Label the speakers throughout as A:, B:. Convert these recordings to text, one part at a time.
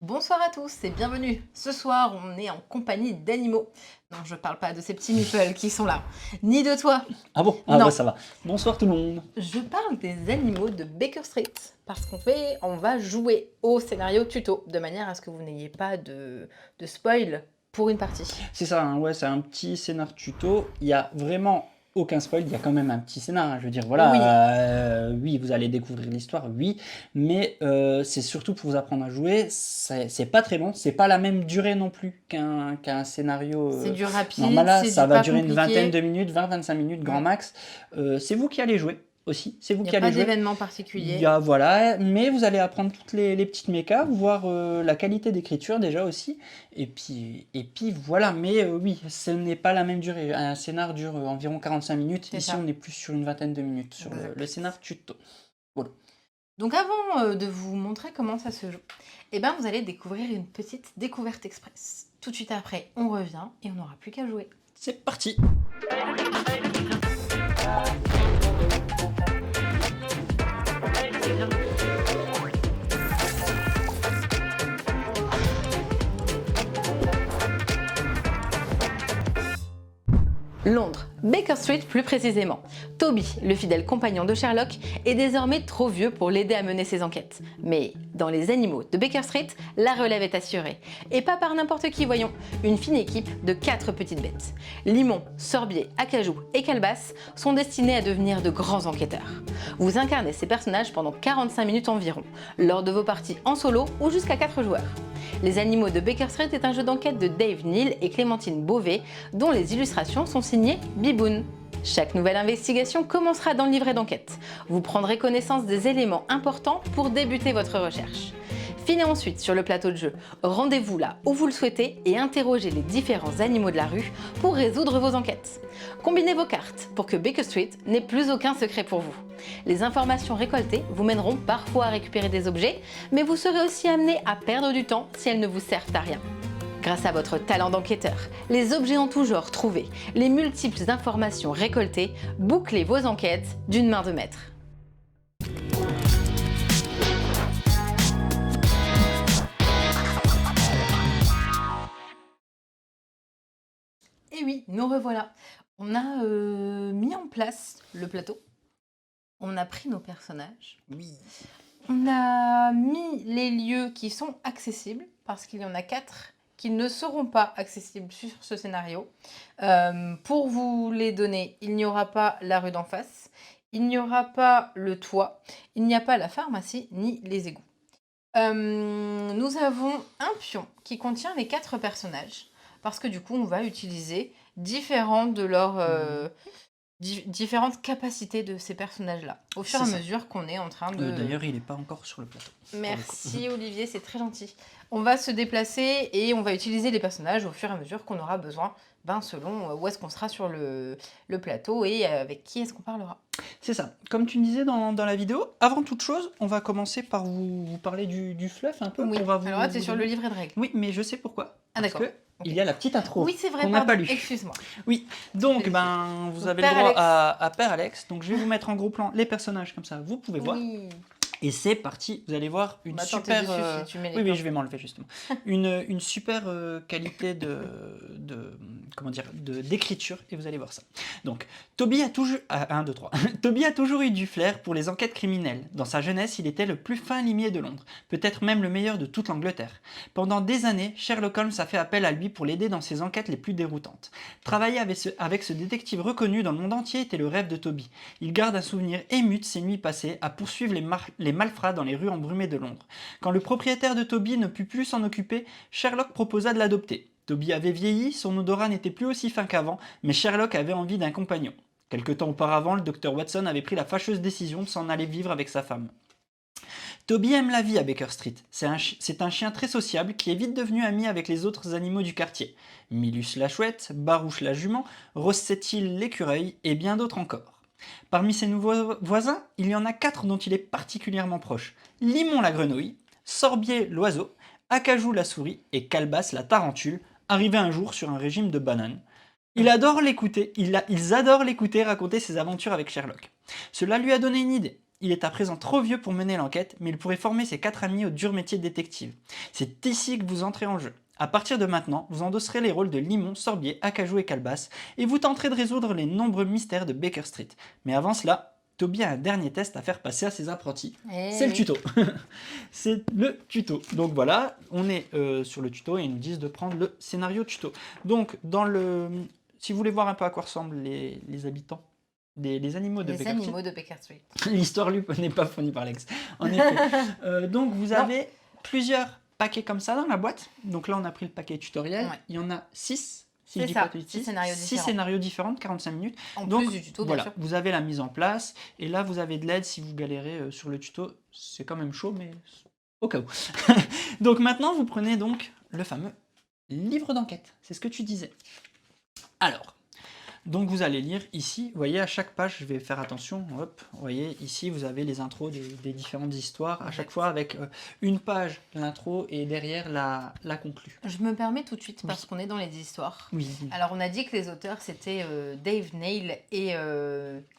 A: Bonsoir à tous et bienvenue. Ce soir, on est en compagnie d'animaux. Non, je parle pas de ces petits meeples qui sont là, ni de toi.
B: Ah bon? Ah
A: Non,
B: bah ça va. Bonsoir tout le monde.
A: je parle des animaux de Baker Street parce on va jouer au scénario tuto de manière à ce que vous n'ayez pas de spoil pour une partie.
B: C'est ça, hein, ouais, c'est un petit scénar tuto. Il y a vraiment aucun spoil, il y a quand même un petit scénar, hein. Je veux dire,
A: Oui,
B: voilà, oui, vous allez découvrir l'histoire, oui, mais c'est surtout pour vous apprendre à jouer. C'est pas très long, c'est pas la même durée non plus qu'un scénario
A: c'est du
B: normal.
A: rapide,
B: Là,
A: c'est
B: ça
A: du
B: va
A: pas
B: durer une vingtaine
A: compliqué.
B: de minutes, 20-25 minutes grand
A: Mm.
B: max. C'est vous qui allez jouer aussi, c'est vous
A: Il n'y a
B: qui
A: pas
B: allez jouer.
A: d'événement
B: Il y
A: particulier.
B: a, voilà, mais vous allez apprendre toutes les petites mécas, voir la qualité d'écriture déjà aussi, et puis voilà, mais oui, ce n'est pas la même durée. Un scénar dure environ 45 minutes,
A: C'est
B: ici on
A: ça,
B: est plus sur une vingtaine de minutes sur le
A: exact.
B: scénar tuto. Voilà.
A: Donc avant de vous montrer comment ça se joue, vous allez découvrir une petite découverte express. Tout de suite après, on revient et on n'aura plus qu'à jouer.
B: C'est parti!
A: Londres, Baker Street plus précisément. Toby, le fidèle compagnon de Sherlock, est désormais trop vieux pour l'aider à mener ses enquêtes. Mais dans les animaux de Baker Street, la relève est assurée. Et pas par n'importe qui, voyons. Une fine équipe de 4 petites bêtes. Limon, Sorbier, Acajou et Calebasse sont destinés à devenir de grands enquêteurs. Vous incarnez ces personnages pendant 45 minutes environ, lors de vos parties en solo ou jusqu'à 4 joueurs. Les animaux de Baker Street est un jeu d'enquête de Dave Neal et Clémentine Beauvais, dont les illustrations sont signées Biboun. Chaque nouvelle investigation commencera dans le livret d'enquête. Vous prendrez connaissance des éléments importants pour débuter votre recherche. Filez ensuite sur le plateau de jeu. Rendez-vous là où vous le souhaitez et interrogez les différents animaux de la rue pour résoudre vos enquêtes. Combinez vos cartes pour que Baker Street n'ait plus aucun secret pour vous. Les informations récoltées vous mèneront parfois à récupérer des objets, mais vous serez aussi amené à perdre du temps si elles ne vous servent à rien. Grâce à votre talent d'enquêteur, les objets en tout genre trouvés, les multiples informations récoltées, bouclez vos enquêtes d'une main de maître. Et oui, nous revoilà. On a mis en place le plateau. On a pris nos personnages.
B: Oui.
A: On a mis les lieux qui sont accessibles, parce qu'il y en a 4 qui ne seront pas accessibles sur ce scénario. Pour vous les donner, il n'y aura pas la rue d'en face, il n'y aura pas le toit, il n'y a pas la pharmacie, ni les égouts. Nous avons un pion qui contient les 4 personnages, parce que du coup, on va utiliser différents de leurs... différentes capacités de ces personnages-là, au fur et à
B: C'est ça.
A: mesure qu'on est en train de...
B: D'ailleurs, il n'est pas encore sur le plateau.
A: Merci Olivier, c'est très gentil. On va se déplacer et on va utiliser les personnages au fur et à mesure qu'on aura besoin, selon où est-ce qu'on sera sur le plateau et avec qui est-ce qu'on parlera.
B: C'est ça. Comme tu me disais dans la vidéo, avant toute chose, on va commencer par vous parler du fluff un peu.
A: Oui,
B: On va vous,
A: alors là, c'est
B: vous
A: sur le
B: donner-
A: livret de règles.
B: Oui, mais je sais pourquoi.
A: Ah
B: Parce
A: d'accord.
B: que il y a la petite intro
A: Oui, c'est vrai,
B: qu'on n'a
A: pardon,
B: pas lue.
A: excuse-moi.
B: Oui, donc
A: Vérifier.
B: vous
A: Donc,
B: avez le
A: Père
B: droit
A: Alex.
B: à Père Alex. Donc je vais vous mettre en gros plan les personnages comme ça, vous pouvez voir.
A: Oui.
B: Et c'est parti, vous allez voir une
A: Bah, attends, t'es
B: super...
A: dessus si tu mets les
B: oui,
A: plans.
B: je vais m'enlever justement. Une super qualité comment dire, d'écriture, et vous allez voir ça. Donc, Toby a toujours... 1, 2, 3. Toby a toujours eu du flair pour les enquêtes criminelles. Dans sa jeunesse, il était le plus fin limier de Londres, peut-être même le meilleur de toute l'Angleterre. Pendant des années, Sherlock Holmes a fait appel à lui pour l'aider dans ses enquêtes les plus déroutantes. Travailler avec ce détective reconnu dans le monde entier était le rêve de Toby. Il garde un souvenir ému de ses nuits passées à poursuivre les malfrats dans les rues embrumées de Londres. Quand le propriétaire de Toby ne put plus s'en occuper, Sherlock proposa de l'adopter. Toby avait vieilli, son odorat n'était plus aussi fin qu'avant, mais Sherlock avait envie d'un compagnon. Quelque temps auparavant, le docteur Watson avait pris la fâcheuse décision de s'en aller vivre avec sa femme. Toby aime la vie à Baker Street. C'est un chien très sociable qui est vite devenu ami avec les autres animaux du quartier. Milus la chouette, Barouche la jument, Rossettil l'écureuil et bien d'autres encore. Parmi ses nouveaux voisins, il y en a 4 dont il est particulièrement proche. Limon la grenouille, Sorbier l'oiseau, Acajou la souris et Calebasse la tarentule, arrivés un jour sur un régime de bananes. Ils adorent l'écouter raconter ses aventures avec Sherlock. Cela lui a donné une idée. Il est à présent trop vieux pour mener l'enquête, mais il pourrait former ses 4 amis au dur métier de détective. C'est ici que vous entrez en jeu. À partir de maintenant, vous endosserez les rôles de Limon, Sorbier, Acajou et Calebasse, et vous tenterez de résoudre les nombreux mystères de Baker Street. Mais avant cela, Toby a un dernier test à faire passer à ses apprentis. C'est le tuto. C'est le tuto. Donc voilà, on est sur le tuto et ils nous disent de prendre le scénario tuto. Donc, si vous voulez voir un peu à quoi ressemblent les habitants, les animaux de
A: Baker Street.
B: L'histoire n'est pas fournie par Lex. En effet. Donc vous avez plusieurs paquets comme ça dans la boîte. Donc là, on a pris le paquet tutoriel. Ouais. Il y en a 6. Si je dis pas de bêtises, 6 scénarios différents de 45 minutes.
A: Donc, plus du tuto,
B: voilà,
A: bien sûr.
B: vous avez la mise en place. Et là, vous avez de l'aide si vous galérez sur le tuto. C'est quand même chaud, mais au cas où. Donc maintenant, vous prenez donc le fameux livre d'enquête. C'est ce que tu disais. Alors, donc vous allez lire ici, vous voyez à chaque page, je vais faire attention, hop, vous voyez ici vous avez les intros des différentes histoires, à chaque fois avec une page l'intro et derrière la conclue.
A: Je me permets tout de suite parce qu'on est dans les histoires.
B: Oui.
A: Alors on a dit que les auteurs c'était Dave Neil et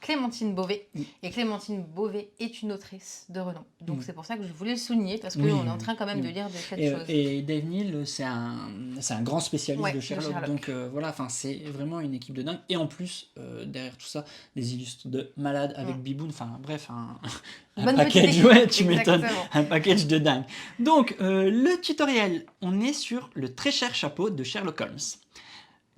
A: Clémentine Beauvais. Oui. Et Clémentine Beauvais est une autrice de renom. Donc c'est pour ça que je voulais le souligner parce qu'on est en train quand même de lire des choses.
B: Et Dave Neil c'est un grand spécialiste de Sherlock. Donc voilà, c'est vraiment une équipe de dingue. Et en plus, derrière tout ça, des illustres de malades avec Biboun, enfin bref, un package, ouais, tu m'étonnes, un package de dingue. Donc, le tutoriel, on est sur le très cher chapeau de Sherlock Holmes.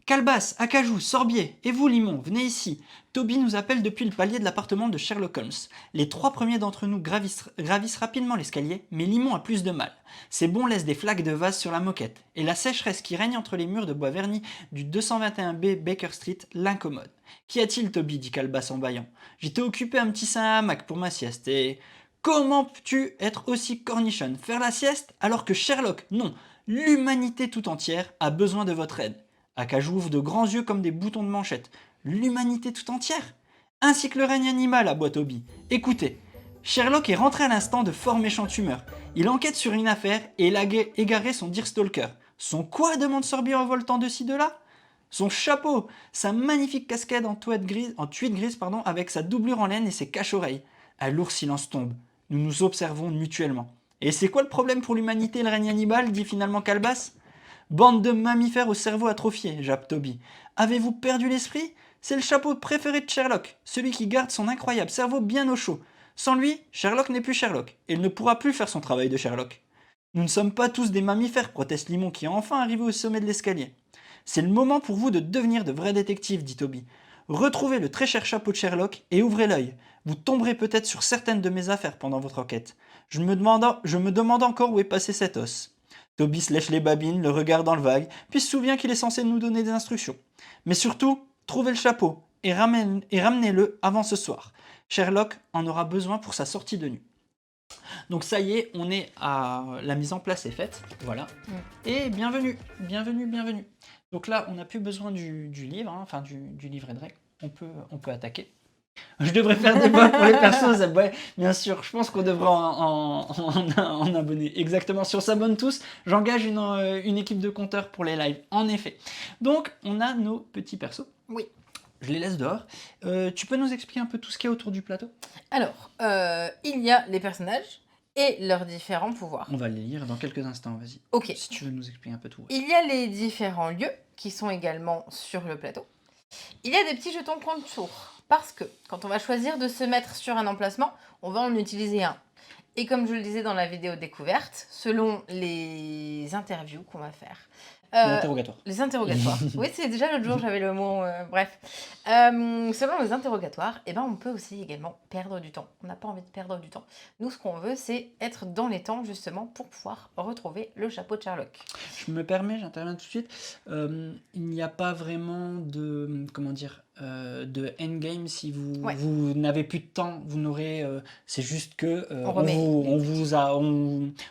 B: Calebasse, Acajou, Sorbier, et vous Limon, venez ici. Toby nous appelle depuis le palier de l'appartement de Sherlock Holmes. Les 3 premiers d'entre nous gravissent rapidement l'escalier, mais Limon a plus de mal. Ses bons laissent des flaques de vase sur la moquette, et la sécheresse qui règne entre les murs de bois verni du 221B Baker Street l'incommode. Qu'y a-t-il, Toby dit Calebasse en bâillant. J'étais occupé un petit sein à hamac pour ma sieste, et... Comment peux-tu être aussi cornichonne, faire la sieste, alors que Sherlock, non, l'humanité tout entière a besoin de votre aide. Acajou ouvre de grands yeux comme des boutons de manchette. L'humanité tout entière? Ainsi que le règne animal, aboie Toby. Écoutez, Sherlock est rentré à l'instant de fort méchante humeur. Il enquête sur une affaire et il a égaré son Deer Stalker. Son quoi demande Sorbier en voltant de ci de là. Son chapeau, sa magnifique casquette en tuile grise, avec sa doublure en laine et ses cache-oreilles. Un lourd silence tombe. Nous nous observons mutuellement. Et c'est quoi le problème pour l'humanité et le règne animal, dit finalement Calebasse. Bande de mammifères au cerveau atrophié, jappe Toby. Avez-vous perdu l'esprit? C'est le chapeau préféré de Sherlock, celui qui garde son incroyable cerveau bien au chaud. Sans lui, Sherlock n'est plus Sherlock, et il ne pourra plus faire son travail de Sherlock. Nous ne sommes pas tous des mammifères, proteste Limon qui est enfin arrivé au sommet de l'escalier. C'est le moment pour vous de devenir de vrais détectives, dit Toby. Retrouvez le très cher chapeau de Sherlock et ouvrez l'œil. Vous tomberez peut-être sur certaines de mes affaires pendant votre enquête. Je me demande encore où est passé cet os. Toby se lèche les babines, le regarde dans le vague, puis se souvient qu'il est censé nous donner des instructions. Mais surtout, trouvez le chapeau et ramenez-le avant ce soir. Sherlock en aura besoin pour sa sortie de nuit. Donc ça y est, on est à... La mise en place est faite, voilà. Et bienvenue. Donc là, on n'a plus besoin du livre, du livret de règles. On peut attaquer. Je devrais faire des votes pour les persos, ouais, bien sûr, je pense qu'on devrait en abonner. Exactement, si on s'abonne tous, j'engage une équipe de compteurs pour les lives, en effet. Donc, on a nos petits persos.
A: Oui.
B: Je les laisse dehors. Tu peux nous expliquer un peu tout ce qu'il y a autour du plateau?
A: Alors, il y a les personnages et leurs différents pouvoirs.
B: On va les lire dans quelques instants, vas-y.
A: Ok.
B: Si tu veux nous expliquer un peu tout. Ouais.
A: Il y a les différents lieux qui sont également sur le plateau. Il y a des petits jetons contours. Parce que quand on va choisir de se mettre sur un emplacement, on va en utiliser un. Et comme je le disais dans la vidéo découverte, selon les interviews qu'on va faire... Les interrogatoires. Oui, c'est déjà l'autre jour, j'avais le mot... bref. Selon les interrogatoires, on peut aussi également perdre du temps. On n'a pas envie de perdre du temps. Nous, ce qu'on veut, c'est être dans les temps, justement, pour pouvoir retrouver le chapeau de Sherlock.
B: Je me permets, j'interviens tout de suite. Il n'y a pas vraiment de... de endgame si vous n'avez plus de temps, vous n'aurez... c'est juste que on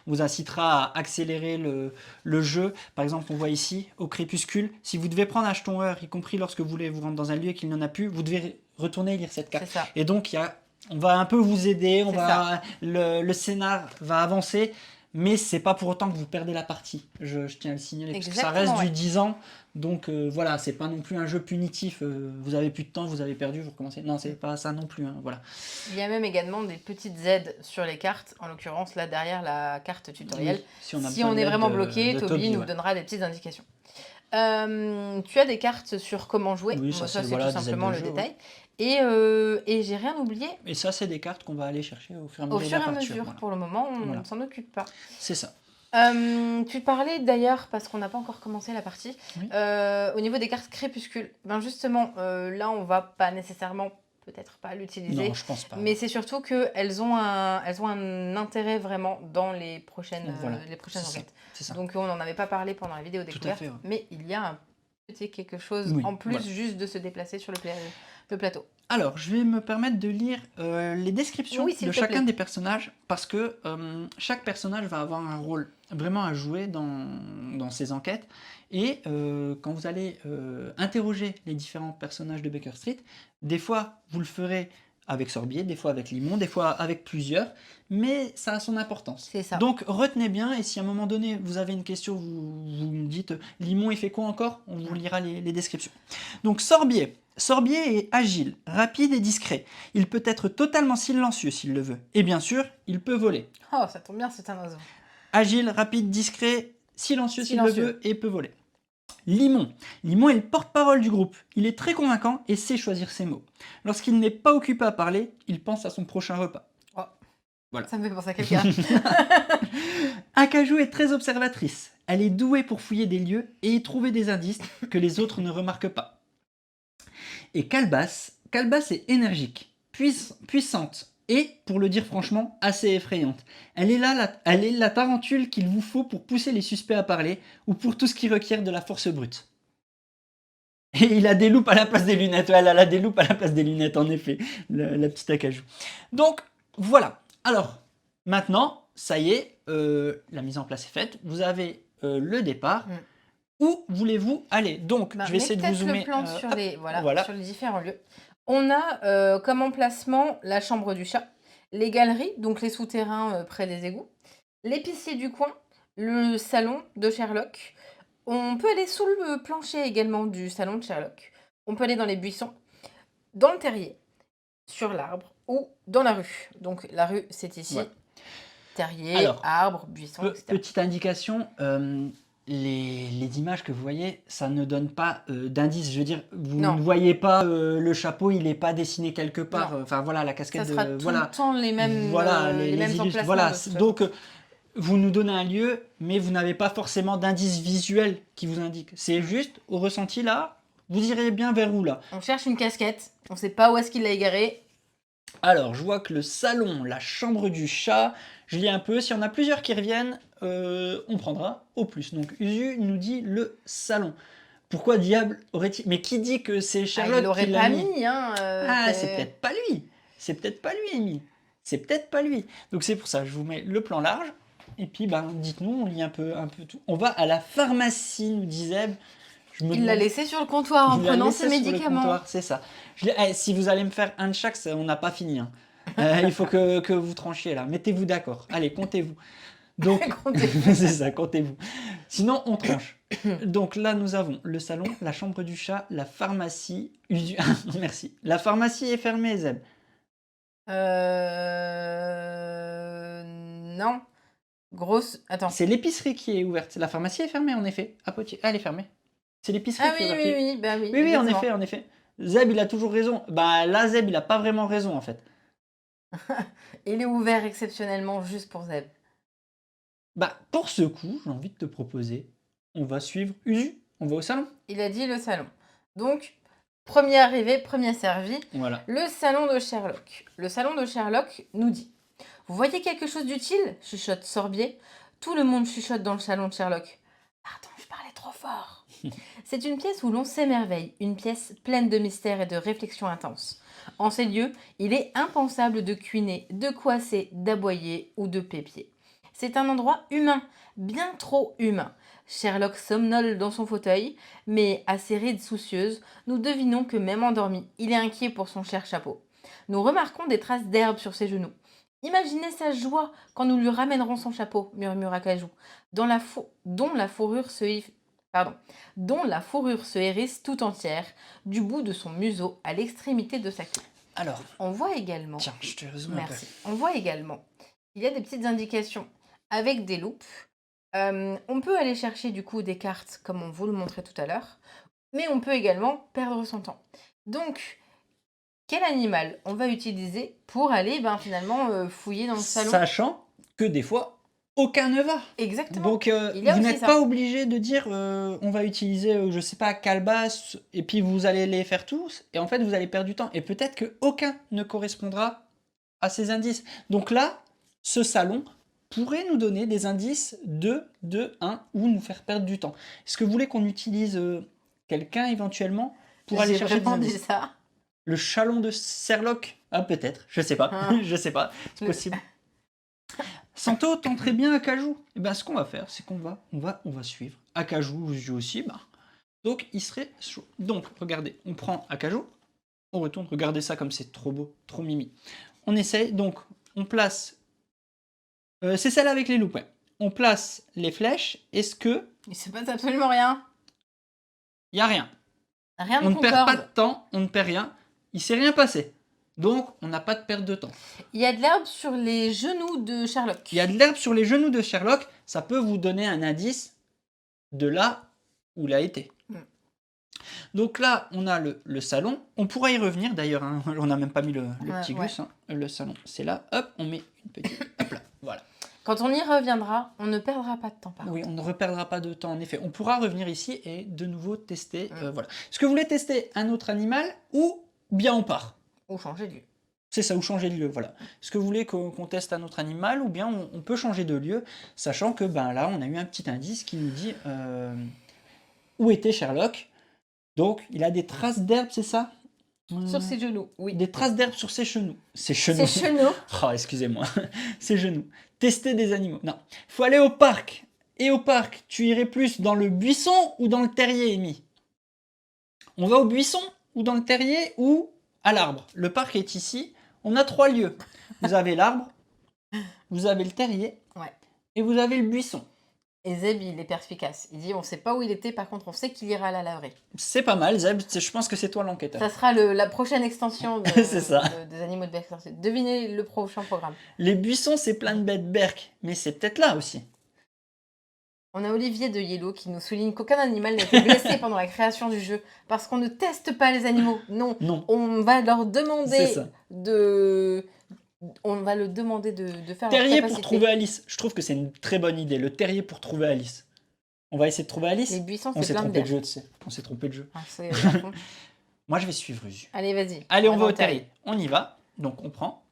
B: vous incitera à accélérer le jeu. Par exemple, on voit ici, au crépuscule, si vous devez prendre un jeton heure, y compris lorsque vous voulez vous rendre dans un lieu et qu'il n'y en a plus, vous devez retourner lire cette carte. Et donc, on va un peu vous aider, le scénar va avancer, mais c'est pas pour autant que vous perdez la partie. Je tiens à le signaler, parce que ça
A: Exactement,
B: reste du
A: ouais.
B: 10 ans, donc voilà, c'est pas non plus un jeu punitif. Vous avez plus de temps, vous avez perdu, vous recommencez. Non, c'est pas ça non plus, hein, voilà.
A: Il y a même également des petites aides sur les cartes, en l'occurrence là derrière la carte tutoriel.
B: Oui, si on a
A: Si
B: besoin
A: on est
B: d'aide
A: vraiment bloqué,
B: de
A: Toby nous
B: ouais.
A: donnera des petites indications. Tu as des cartes sur comment jouer.
B: Oui,
A: Moi,
B: ça
A: ça
B: c'est
A: c'est tout
B: voilà, des aides
A: simplement
B: de
A: le
B: jeu, ouais.
A: détail. Et j'ai rien oublié.
B: Et ça, c'est des cartes qu'on va aller chercher au fur et à
A: Au
B: mesure de
A: fur
B: la
A: et à
B: partie.
A: mesure,
B: Voilà.
A: pour le moment, on
B: Voilà.
A: ne s'en occupe pas.
B: C'est ça.
A: Tu parlais d'ailleurs, parce qu'on n'a pas encore commencé la partie,
B: Oui.
A: au niveau des cartes crépuscule. Ben justement, là on va pas nécessairement, peut-être pas l'utiliser,
B: Non, je pense pas.
A: mais c'est surtout qu'elles ont un intérêt vraiment dans les prochaines
B: Voilà,
A: enquêtes.
B: c'est ça.
A: Donc on n'en avait pas parlé pendant la vidéo
B: Tout à
A: découverte,
B: fait, ouais.
A: mais il y a un petit quelque chose
B: Oui,
A: en plus
B: voilà.
A: juste de se déplacer sur le plateau.
B: Alors, je vais me permettre de lire les descriptions
A: Oui, s'il
B: de
A: te
B: chacun
A: plaît.
B: des personnages, parce que chaque personnage va avoir un rôle vraiment à jouer dans ces enquêtes. Et quand vous allez interroger les différents personnages de Baker Street, des fois vous le ferez avec Sorbier, des fois avec Limon, des fois avec plusieurs, mais ça a son importance.
A: C'est ça.
B: Donc retenez bien, et si à un moment donné vous avez une question, vous me dites Limon il fait quoi encore? On vous lira les descriptions. Donc Sorbier. Sorbier est agile, rapide et discret. Il peut être totalement silencieux s'il le veut. Et bien sûr, il peut voler.
A: Oh, ça tombe bien, c'est un oiseau.
B: Agile, rapide, discret, silencieux s'il le
A: Silencieux.
B: veut et peut voler. Limon. Limon est le porte-parole du groupe. Il est très convaincant et sait choisir ses mots. Lorsqu'il n'est pas occupé à parler, il pense à son prochain repas.
A: Oh.
B: Voilà.
A: Ça me fait penser à quelqu'un.
B: Acajou est très observatrice. Elle est douée pour fouiller des lieux et y trouver des indices que les autres ne remarquent pas. Et Calebasse est énergique, puissante et, pour le dire franchement, assez effrayante. Elle est la tarentule qu'il vous faut pour pousser les suspects à parler ou pour tout ce qui requiert de la force brute. Et il a des loupes à la place des lunettes. Ouais, elle a des loupes à la place des lunettes, en effet, la petite Acajou. Donc, voilà. Alors, maintenant, ça y est, la mise en place est faite. Vous avez le départ. Où voulez-vous aller? Donc, je vais essayer de vous zoomer.
A: Le plan sur,
B: hop,
A: voilà. Sur les différents lieux. On a comme emplacement la chambre du chat, les galeries, donc les souterrains près des égouts, l'épicier du coin, le salon de Sherlock. On peut aller sous le plancher également du salon de Sherlock. On peut aller dans les buissons, dans le terrier, sur l'arbre ou dans la rue. Donc la rue, c'est ici.
B: Ouais.
A: Terrier,
B: Alors,
A: arbre, buisson, etc.
B: Petite indication, les images que vous voyez, ça ne donne pas d'indice. Je veux dire, vous
A: Non.
B: ne voyez pas le chapeau, il n'est pas dessiné quelque part.
A: Non.
B: Enfin voilà, la casquette.
A: Ça sera tout le temps les mêmes,
B: voilà,
A: les mêmes
B: illustres.
A: emplacements.
B: Voilà,
A: de toute façon.
B: donc vous nous donnez un lieu, mais vous n'avez pas forcément d'indice visuel qui vous indique. C'est juste au ressenti là, vous irez bien vers où là.
A: On cherche une casquette, on ne sait pas où est-ce qu'il l'a égarée.
B: Alors, je vois que le salon, la chambre du chat, je lis un peu. Si on a plusieurs qui reviennent, on prendra au plus. Donc, Usu nous dit le salon. Pourquoi diable aurait-il... Mais qui dit que c'est Sherlock
A: il l'aurait
B: qui l'a
A: pas
B: mis?
A: mis, hein.
B: C'est peut-être pas lui. C'est peut-être pas lui, Amy. C'est peut-être pas lui. Donc, c'est pour ça, je vous mets le plan large. Et puis, dites-nous, on lit un peu tout. On va à la pharmacie, nous dit Zeb.
A: Il l'a laissé sur le comptoir en prenant ses médicaments.
B: C'est ça. Si vous allez me faire un de chaque, on n'a pas fini. Hein. Il faut que vous tranchiez là. Mettez-vous d'accord. Allez, comptez-vous. Donc, c'est ça, comptez-vous. Sinon, on tranche. Donc là, nous avons le salon, la chambre du chat, la pharmacie. Merci. La pharmacie est fermée, Zeb.
A: Non. Grosse. Attends.
B: C'est l'épicerie qui est ouverte. La pharmacie est fermée, en effet. À Poitiers. Elle est fermée. C'est l'épicerie qui est ouverte. Oui, en effet. Zeb, il a toujours raison. Là, Zeb, il a pas vraiment raison, en fait.
A: Il est ouvert exceptionnellement juste pour Zeb.
B: Pour ce coup, j'ai envie de te proposer, on va suivre Usu. On va au salon.
A: Il a dit le salon. Donc, premier arrivé, premier servi.
B: Voilà.
A: Le salon de Sherlock. Le salon de Sherlock nous dit: vous voyez quelque chose d'utile? Chuchote Sorbier. Tout le monde chuchote dans le salon de Sherlock. Pardon, je parlais trop fort. C'est une pièce où l'on s'émerveille, une pièce pleine de mystères et de réflexions intenses. En ces lieux, il est impensable de cuiner, de coasser, d'aboyer ou de pépier. C'est un endroit humain, bien trop humain. Sherlock somnole dans son fauteuil, mais à ses rides soucieuses, nous devinons que même endormi, il est inquiet pour son cher chapeau. Nous remarquons des traces d'herbe sur ses genoux. Imaginez sa joie quand nous lui ramènerons son chapeau, murmura Acajou, dont la fourrure pardon, dont la fourrure se hérisse tout entière, du bout de son museau à l'extrémité de sa queue.
B: Alors,
A: On voit également,
B: tiens, je te résume un peu.
A: merci, on voit également qu'il y a des petites indications avec des loupes. On peut aller chercher du coup des cartes comme on vous le montrait tout à l'heure, mais on peut également perdre son temps. Donc, quel animal on va utiliser pour aller finalement fouiller dans le salon?
B: Sachant que des fois, aucun ne va.
A: Exactement.
B: Donc,
A: Il y a
B: vous
A: aussi
B: n'êtes
A: ça.
B: pas obligé de dire on va utiliser, je sais pas, calebasse, et puis vous allez les faire tous, et en fait, vous allez perdre du temps. Et peut-être qu'aucun ne correspondra à ces indices. Donc là, ce salon pourrait nous donner des indices de 1 ou nous faire perdre du temps. Est-ce que vous voulez qu'on utilise quelqu'un éventuellement pour aller
A: J'ai
B: chercher des
A: vraiment dit
B: indices?
A: ça.
B: Le chaland de Serloc? Ah, peut-être, je sais pas,
A: Hein.
B: je sais pas, c'est
A: Le-
B: possible. Santo tenterait bien Acajou. Et ben, ce qu'on va faire, c'est qu'on va suivre Acajou aux yeux aussi. Bah. Donc, il serait chaud. Donc, regardez, on prend Acajou, on retourne, regardez ça comme c'est trop beau, trop mimi. On essaye, donc, on place. C'est celle avec les loups, ouais. On place les flèches. Est-ce que.
A: Il se passe absolument rien.
B: Il n'y a rien.
A: Rien
B: On
A: ne
B: ne perd pas de
A: concorde.
B: temps, on ne perd rien. Il s'est rien passé. Donc, on n'a pas de perte de temps.
A: Il y a de l'herbe sur les genoux de Sherlock.
B: Il y a de l'herbe sur les genoux de Sherlock. Ça peut vous donner un indice de là où il a été.
A: Mm.
B: Donc là, on a le salon. On pourra y revenir d'ailleurs. Hein. On n'a même pas mis le petit
A: Ouais.
B: gus. Hein. Le salon, c'est là. Hop, on met une petite. Hop là. Voilà.
A: Quand on y reviendra, on ne perdra pas de temps par
B: Oui,
A: contre.
B: on ne reperdra pas de temps en effet. On pourra revenir ici et de nouveau tester.
A: Mm.
B: Voilà. Est-ce que vous voulez tester un autre animal ou bien on part?
A: Ou changer de lieu.
B: C'est ça, ou changer de lieu, voilà. Est-ce que vous voulez qu'on teste un autre animal ou bien on peut changer de lieu, sachant que ben là, on a eu un petit indice qui nous dit où était Sherlock. Donc, il a des traces d'herbe, c'est ça?
A: Sur ses genoux, oui.
B: Des traces d'herbe sur ses genoux. Ses genoux.
A: Ses genoux.
B: Oh, excusez-moi. Ses genoux. Tester des animaux. Non. Faut aller au parc. Et au parc, tu irais plus dans le buisson ou dans le terrier, Amy? On va au buisson ou dans le terrier ou à l'arbre? Le parc est ici. On a 3 lieux. Vous avez l'arbre, vous avez le terrier
A: Ouais.
B: et vous avez le buisson.
A: Et Zeb, il est perspicace. Il dit on sait pas où il était, par contre on sait qu'il ira à la laverie.
B: C'est pas mal, Zeb. Je pense que c'est toi l'enquêteur.
A: Ça sera la prochaine extension
B: C'est ça.
A: des animaux de Baker Street. Devinez le prochain programme.
B: Les buissons, c'est plein de bêtes berques, mais c'est peut-être là aussi.
A: On a Olivier de Yellow qui nous souligne qu'aucun animal n'a été blessé pendant la création du jeu parce qu'on ne teste pas les animaux. Non,
B: Non,
A: on va leur
B: c'est
A: demander
B: ça.
A: on va le demander de faire leur
B: Terrier
A: capacité.
B: pour trouver Alice. Je trouve que c'est une très bonne idée. Le terrier pour trouver Alice. On va essayer de trouver Alice.
A: Les buissons,
B: On
A: c'est
B: s'est
A: plein de
B: trompé de
A: bière.
B: jeu, tu sais. On s'est trompé de jeu.
A: Ah, c'est à fond.
B: Moi, je vais suivre Usu.
A: Allez, vas-y.
B: Allez, on va
A: dans
B: au
A: le
B: terrier. On y va. Donc, on prend.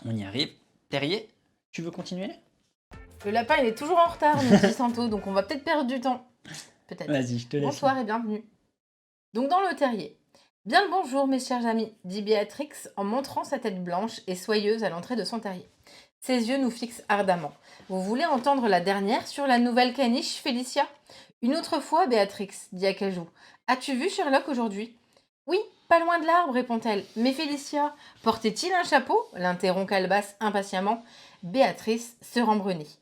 B: On y arrive. Terrier, tu veux continuer?
A: Le lapin, il est toujours en retard, nous dit Santo, donc on va peut-être perdre du temps. Peut-être.
B: Vas-y, je te laisse.
A: Bonsoir et bienvenue. Donc dans le terrier. Bien le bonjour mes chers amis, dit Béatrix en montrant sa tête blanche et soyeuse à l'entrée de son terrier. Ses yeux nous fixent ardemment. Vous voulez entendre la dernière sur la nouvelle caniche, Félicia? Une autre fois, Béatrix, dit Acajou. As-tu vu Sherlock aujourd'hui? Oui, pas loin de l'arbre, répond-elle. Mais Félicia, portait-il un chapeau? L'interrompt Calebasse impatiemment. Béatrice se rembrunit.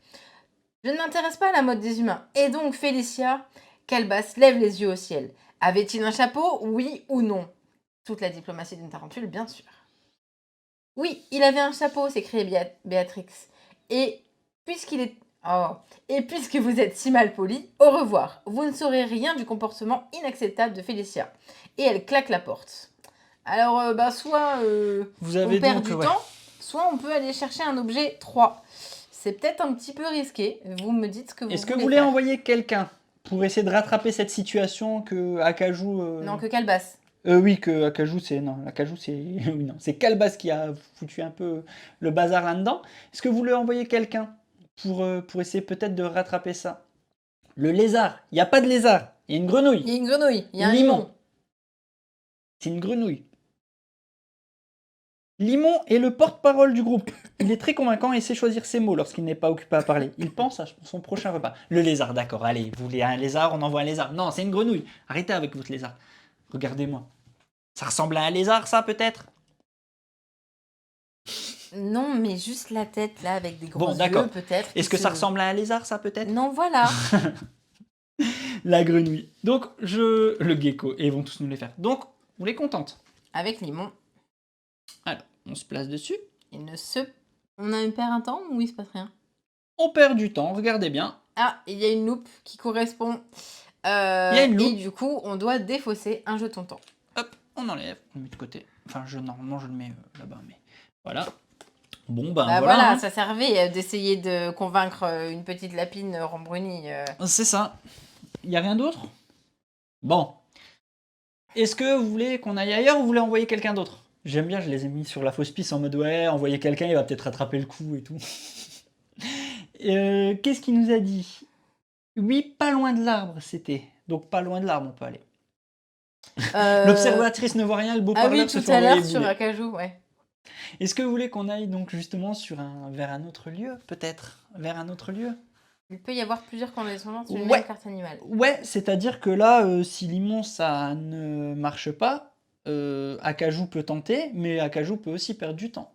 A: Je ne m'intéresse pas à la mode des humains. Et donc, Félicia, Calebasse lève les yeux au ciel. Avait-il un chapeau? Oui ou non? Toute la diplomatie d'une tarentule, bien sûr. Oui, il avait un chapeau, s'écriait Béatrix. Et puisqu'il est... Oh. Et puisque vous êtes si mal poli, au revoir. Vous ne saurez rien du comportement inacceptable de Félicia. Et elle claque la porte. Alors, soit
B: Vous avez
A: on perd
B: donc,
A: du
B: ouais.
A: temps, soit on peut aller chercher un objet 3. C'est peut-être un petit peu risqué. Vous me dites ce que vous
B: Est-ce que vous
A: voulez
B: voulez
A: faire.
B: envoyer quelqu'un pour essayer de rattraper cette situation que Acajou...
A: Non, que Calebasse.
B: Oui, que Acajou, c'est... Non, Acajou, c'est... oui, non, c'est Calebasse qui a foutu un peu le bazar là-dedans. Est-ce que vous voulez envoyer quelqu'un pour essayer peut-être de rattraper ça? Le lézard. Il n'y a pas de lézard. Il y a une grenouille.
A: Il y a une grenouille, il y a un
B: Limon.
A: limon.
B: C'est une grenouille. Limon est le porte-parole du groupe. Il est très convaincant et sait choisir ses mots lorsqu'il n'est pas occupé à parler. Il pense à son prochain repas. Le lézard, d'accord. Allez, vous voulez un lézard, on envoie un lézard. Non, c'est une grenouille. Arrêtez avec votre lézard. Regardez-moi. Ça ressemble à un lézard, ça, peut-être?
A: Non, mais juste la tête, là, avec des gros
B: Bon,
A: yeux,
B: d'accord.
A: peut-être.
B: Est-ce que ça ressemble à un lézard, ça, peut-être?
A: Non, voilà.
B: La grenouille. Donc, le gecko. Et ils vont tous nous les faire. Donc, vous les contente.
A: Avec limon,
B: Alors, on se place dessus.
A: il ne se... On perd un temps ou il se passe rien?
B: On perd du temps, regardez bien.
A: Ah, il y a une loupe qui correspond.
B: Il y a une loupe.
A: Et du coup, on doit défausser un jeton temps.
B: Hop, on enlève, on le met de côté. Enfin, normalement, je le mets là-bas, mais voilà. Bon, ben
A: Bah
B: voilà.
A: voilà,
B: hein.
A: ça servait d'essayer de convaincre une petite lapine rembrunie.
B: C'est ça. Il n'y a rien d'autre? Bon. Est-ce que vous voulez qu'on aille ailleurs ou vous voulez envoyer quelqu'un d'autre? J'aime bien, je les ai mis sur la fausse piste en mode ouais, envoyer quelqu'un, il va peut-être rattraper le coup et tout. Qu'est-ce qu'il nous a dit? Oui, pas loin de l'arbre, c'était. Donc pas loin de l'arbre, on peut aller. L'observatrice ne voit rien, le beau
A: Ah
B: parleur
A: oui,
B: se
A: tout
B: fait
A: à
B: envoyer
A: l'heure sur
B: bouler.
A: Acajou, ouais.
B: Est-ce que vous voulez qu'on aille donc justement vers un autre lieu, peut-être? Vers un autre lieu?
A: Il peut y avoir plusieurs correspondances d'une
B: Ouais.
A: même carte animale.
B: Ouais, c'est-à-dire que là, si Limon ça ne marche pas, Acajou peut tenter, mais Acajou peut aussi perdre du temps.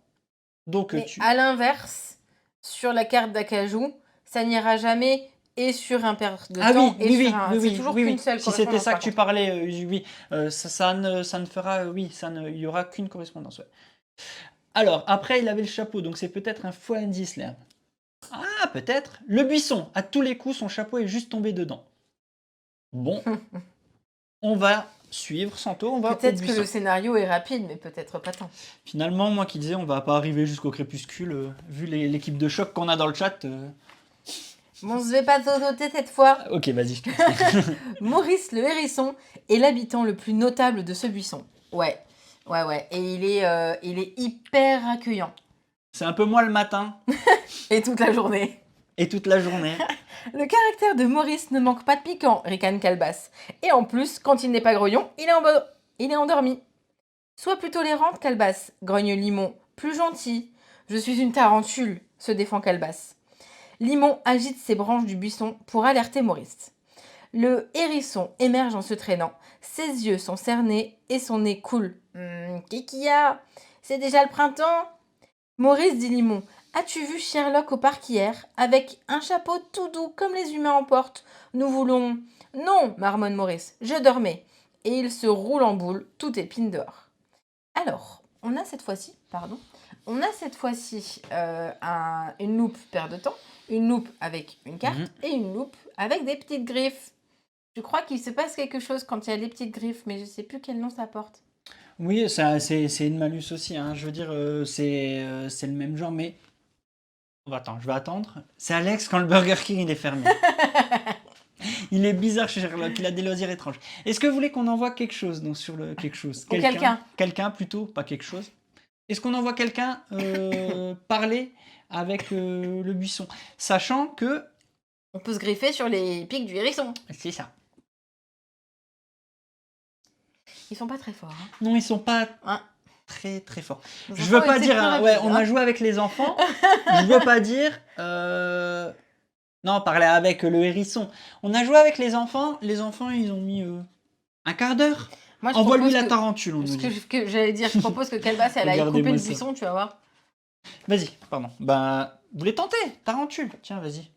B: Donc
A: Mais à l'inverse, sur la carte d'Acajou, ça n'ira jamais et sur un paire de
B: Ah
A: temps
B: oui,
A: et
B: oui,
A: sur un. C'est toujours qu'une seule
B: Si c'était
A: correspondance.
B: ça
A: par
B: que tu
A: contre.
B: parlais, oui, ça ne fera, oui, il y aura qu'une correspondance. Ouais. Alors, après, il avait le chapeau, donc c'est peut-être un faux indice, là. Ah, peut-être. Le buisson, à tous les coups, son chapeau est juste tombé dedans. Bon, on va suivre Santo, on va au
A: Peut-être que
B: buisson.
A: le scénario est rapide, mais peut-être pas tant.
B: Finalement, moi qui disais, on va pas arriver jusqu'au crépuscule, vu l'équipe de choc qu'on a dans le chat.
A: Bon, je vais pas sauter cette fois.
B: Ok, vas-y, je te laisse.
A: Maurice le hérisson est l'habitant le plus notable de ce buisson. Ouais. Et il est hyper accueillant.
B: C'est un peu moi le matin
A: Et toute la journée.
B: et toute la journée.
A: Le caractère de Maurice ne manque pas de piquant, ricane Calebasse. Et en plus, quand il n'est pas grognon, il est endormi. Sois plus tolérante, Calebasse, grogne Limon. Plus gentil. Je suis une tarentule, se défend Calebasse. Limon agite ses branches du buisson pour alerter Maurice. Le hérisson émerge en se traînant. Ses yeux sont cernés et son nez coule. Qu'est-ce qu'il y a? C'est déjà le printemps? Maurice dit Limon. As-tu vu Sherlock au parc hier, avec un chapeau tout doux comme les humains en portent? Nous voulons... Non, marmonne Maurice, je dormais. Et il se roule en boule, tout épine dehors. Alors, on a cette fois-ci une loupe paire de temps, une loupe avec une carte et une loupe avec des petites griffes. Je crois qu'il se passe quelque chose quand il y a des petites griffes, mais je sais plus quel nom ça porte.
B: Oui, c'est une malus aussi, hein. Je veux dire, c'est le même genre, mais... Attends, je vais attendre. C'est Alex quand le Burger King il est fermé. Il est bizarre chez Sherlock, il a des loisirs étranges. Est-ce que vous voulez qu'on envoie quelque chose donc, sur le quelque chose?
A: Quelqu'un.
B: Quelqu'un plutôt, pas quelque chose. Est-ce qu'on envoie quelqu'un parler avec le buisson? Sachant que...
A: On peut se griffer sur les pics du hérisson.
B: C'est ça.
A: Ils sont pas très forts. Hein.
B: Non, ils sont pas
A: Hein.
B: très très forts.
A: Les
B: Je veux
A: enfants
B: pas
A: étaient
B: dire...
A: plus
B: hein, ouais,
A: rapides,
B: on
A: hein.
B: a joué avec les enfants. Je veux pas dire... Non, parler avec le hérisson. On a joué avec les enfants ils ont mis un quart d'heure.
A: Moi, je
B: Envoie-lui
A: propose
B: la
A: que-
B: tarentule, on nous
A: Ce
B: dit.
A: que j'allais dire, je propose que Calebasse, elle aille couper
B: Regardez-moi
A: le
B: ça.
A: buisson, tu vas voir.
B: Vas-y, pardon. Bah, vous voulez tenter? Tarentule. Tiens, vas-y.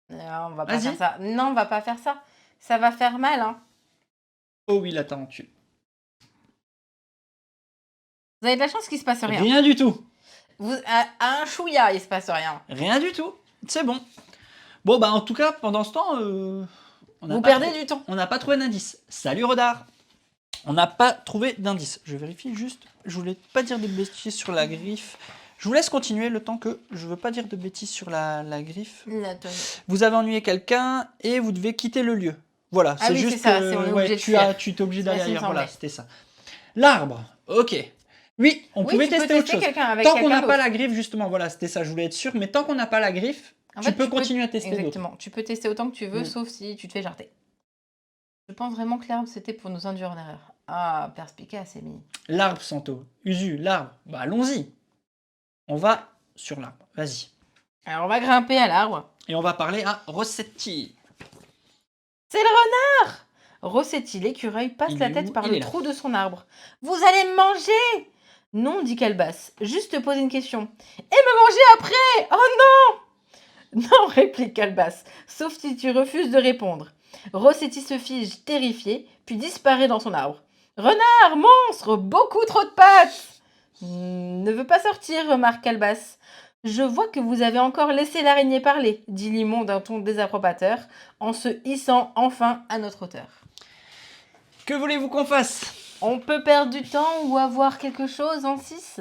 A: On va pas
B: Vas-y.
A: faire ça. Non, on va pas faire ça. Ça va faire mal, hein.
B: Oh oui, la tarentule.
A: Vous avez de la chance qu'il se passe rien.
B: Rien du tout.
A: À un chouïa, il se passe rien.
B: Rien du tout. C'est bon. Bon, bah, en tout cas, pendant ce temps, on n'a
A: Vous
B: pas
A: perdez
B: trou-
A: du temps.
B: on n'a pas trouvé d'indice. Salut, Rodard. On n'a pas trouvé d'indice. Je vérifie juste. Je voulais pas dire de bêtises sur la griffe. Je vous laisse continuer le temps que je veux pas dire de bêtises sur la griffe.
A: La tonne.
B: Vous avez ennuyé quelqu'un et vous devez quitter le lieu. Voilà,
A: Ah
B: c'est
A: oui,
B: juste
A: c'est ça,
B: que,
A: c'est on est
B: ouais,
A: obligé de
B: tu
A: fuir.
B: t'es obligé d'aller
A: C'est ce qui me
B: ailleurs. Voilà,
A: semblait.
B: c'était ça. L'arbre, ok. Oui, on
A: Oui,
B: pouvait
A: tu peux
B: tester autre chose.
A: quelqu'un avec
B: Tant qu'on
A: quelqu'un
B: n'a pas
A: d'autre.
B: la griffe, justement, voilà, c'était ça, je voulais être sûr. Mais tant qu'on n'a pas la griffe,
A: En
B: tu
A: fait,
B: peux continuer à tester d'autres.
A: Exactement. Tu peux tester autant que tu veux,
B: Mm.
A: sauf si tu te fais jarter. Je pense vraiment que l'arbre, c'était pour nous induire en erreur. Ah, perspicace, Amy.
B: L'arbre, Santo. Usu, l'arbre. Bah, allons-y. On va sur l'arbre. Vas-y.
A: Alors, on va grimper à l'arbre.
B: Et on va parler à Rossetti.
A: C'est le renard! Rossetti, l'écureuil, passe
B: Il
A: la
B: est
A: tête
B: où?
A: par
B: Il
A: le
B: est là.
A: trou de son arbre. Vous allez me manger! Non, dit Calebasse, juste te poser une question. Et me manger après! Oh non! Non, réplique Calebasse, sauf si tu refuses de répondre. Rossetti se fige, terrifié, puis disparaît dans son arbre. Renard, monstre, beaucoup trop de pattes! Ne veut pas sortir, remarque Calebasse. Je vois que vous avez encore laissé l'araignée parler, dit Limon d'un ton désapprobateur, en se hissant enfin à notre hauteur.
B: Que voulez-vous qu'on fasse?
A: On peut perdre du temps ou avoir quelque chose en 6?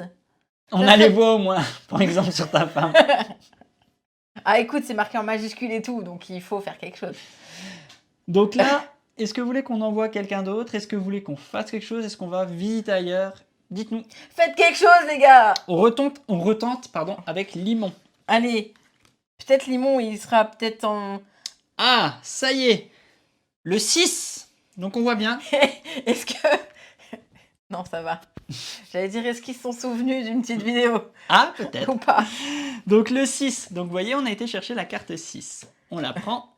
B: On
A: Ça
B: a les
A: serait-
B: voix au moins, par exemple sur ta femme.
A: Ah écoute, c'est marqué en majuscule et tout, donc il faut faire quelque chose.
B: Donc là, est-ce que vous voulez qu'on envoie quelqu'un d'autre? Est-ce que vous voulez qu'on fasse quelque chose? Est-ce qu'on va vite ailleurs? Dites-nous.
A: Faites quelque chose, les gars!
B: On retente pardon, avec Limon.
A: Allez, peut-être Limon, il sera peut-être en...
B: Ah, ça y est. Le 6. Donc on voit bien.
A: Est-ce que... Non, ça va. J'allais dire, est-ce qu'ils se sont souvenus d'une petite vidéo?
B: Ah, peut-être.
A: Ou pas?
B: Donc le 6. Donc vous voyez, on a été chercher la carte 6. On la prend.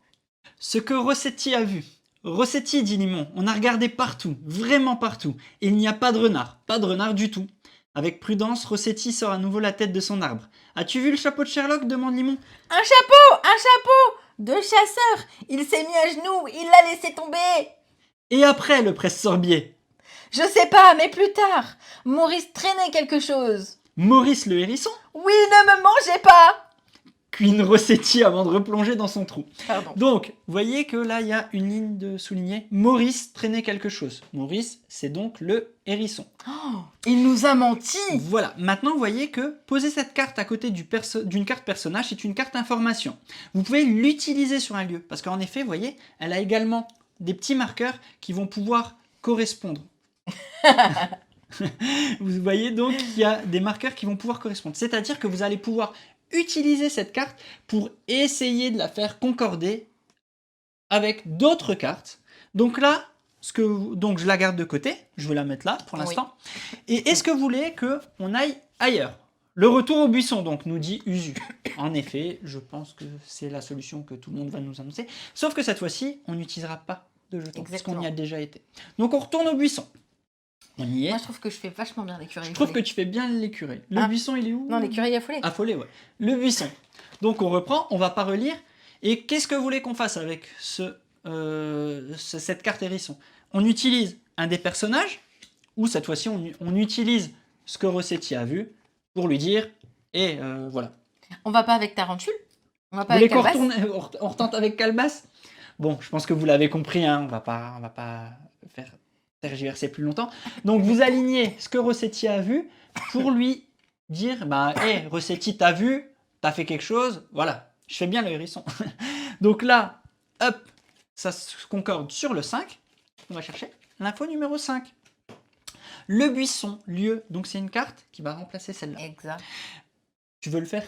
B: Ce que Rossetti a vu. Rossetti, dit Limon, on a regardé partout, vraiment partout, et il n'y a pas de renard du tout. Avec prudence, Rossetti sort à nouveau la tête de son arbre. As-tu vu le chapeau de Sherlock? Demande Limon.
A: Un chapeau de chasseur. Il s'est mis à genoux, il l'a laissé tomber.
B: Et après, le presse Sorbier.
A: Je sais pas, mais plus tard. Maurice traînait quelque chose.
B: Maurice le hérisson.
A: Oui, ne me mangez pas.
B: Queen Rossetti avant de replonger dans son trou.
A: Pardon.
B: Donc, vous voyez que là, il y a une ligne de souligné. Maurice traînait quelque chose. Maurice, c'est donc le hérisson.
A: Oh, il nous a menti.
B: Voilà. Maintenant, vous voyez que poser cette carte à côté d'une carte personnage, c'est une carte information. Vous pouvez l'utiliser sur un lieu. Parce qu'en effet, vous voyez, elle a également des petits marqueurs qui vont pouvoir correspondre. Vous voyez donc qu'il y a des marqueurs qui vont pouvoir correspondre. C'est-à-dire que vous allez pouvoir utiliser cette carte pour essayer de la faire concorder avec d'autres cartes. Donc là, donc je la garde de côté, je vais la mettre là pour l'instant. Oui. Et est-ce que vous voulez qu'on aille ailleurs? Le retour au buisson, donc, nous dit Usu. En effet, je pense que c'est la solution que tout le monde va nous annoncer. Sauf que cette fois-ci, on n'utilisera pas de jetons, parce qu'on y a déjà été. Donc on retourne au buisson. On y est.
A: Moi, je trouve que je fais vachement bien l'écureuil.
B: Je trouve que tu fais bien l'écureuil. Le buisson, il est où?
A: Non, l'écureuil affolé.
B: Affolé, ouais. Le buisson. Donc on reprend, on va pas relire. Et qu'est-ce que vous voulez qu'on fasse avec cette carte hérisson? On utilise un des personnages, ou cette fois-ci, on utilise ce que Rossetti a vu pour lui dire, et voilà.
A: On va pas avec Tarentule? On va pas
B: vous
A: avec Calebasse?
B: on retente avec Calebasse? Bon, je pense que vous l'avez compris, hein, on va pas faire tergiverser plus longtemps. Donc vous alignez ce que Rossetti a vu pour lui dire, bah, hé, Rossetti, t'as vu, t'as fait quelque chose, voilà, je fais bien le hérisson. Donc là, hop, ça se concorde sur le 5. On va chercher l'info numéro 5. Le buisson, lieu, donc c'est une carte qui va remplacer celle-là.
A: Exact.
B: Tu veux le faire?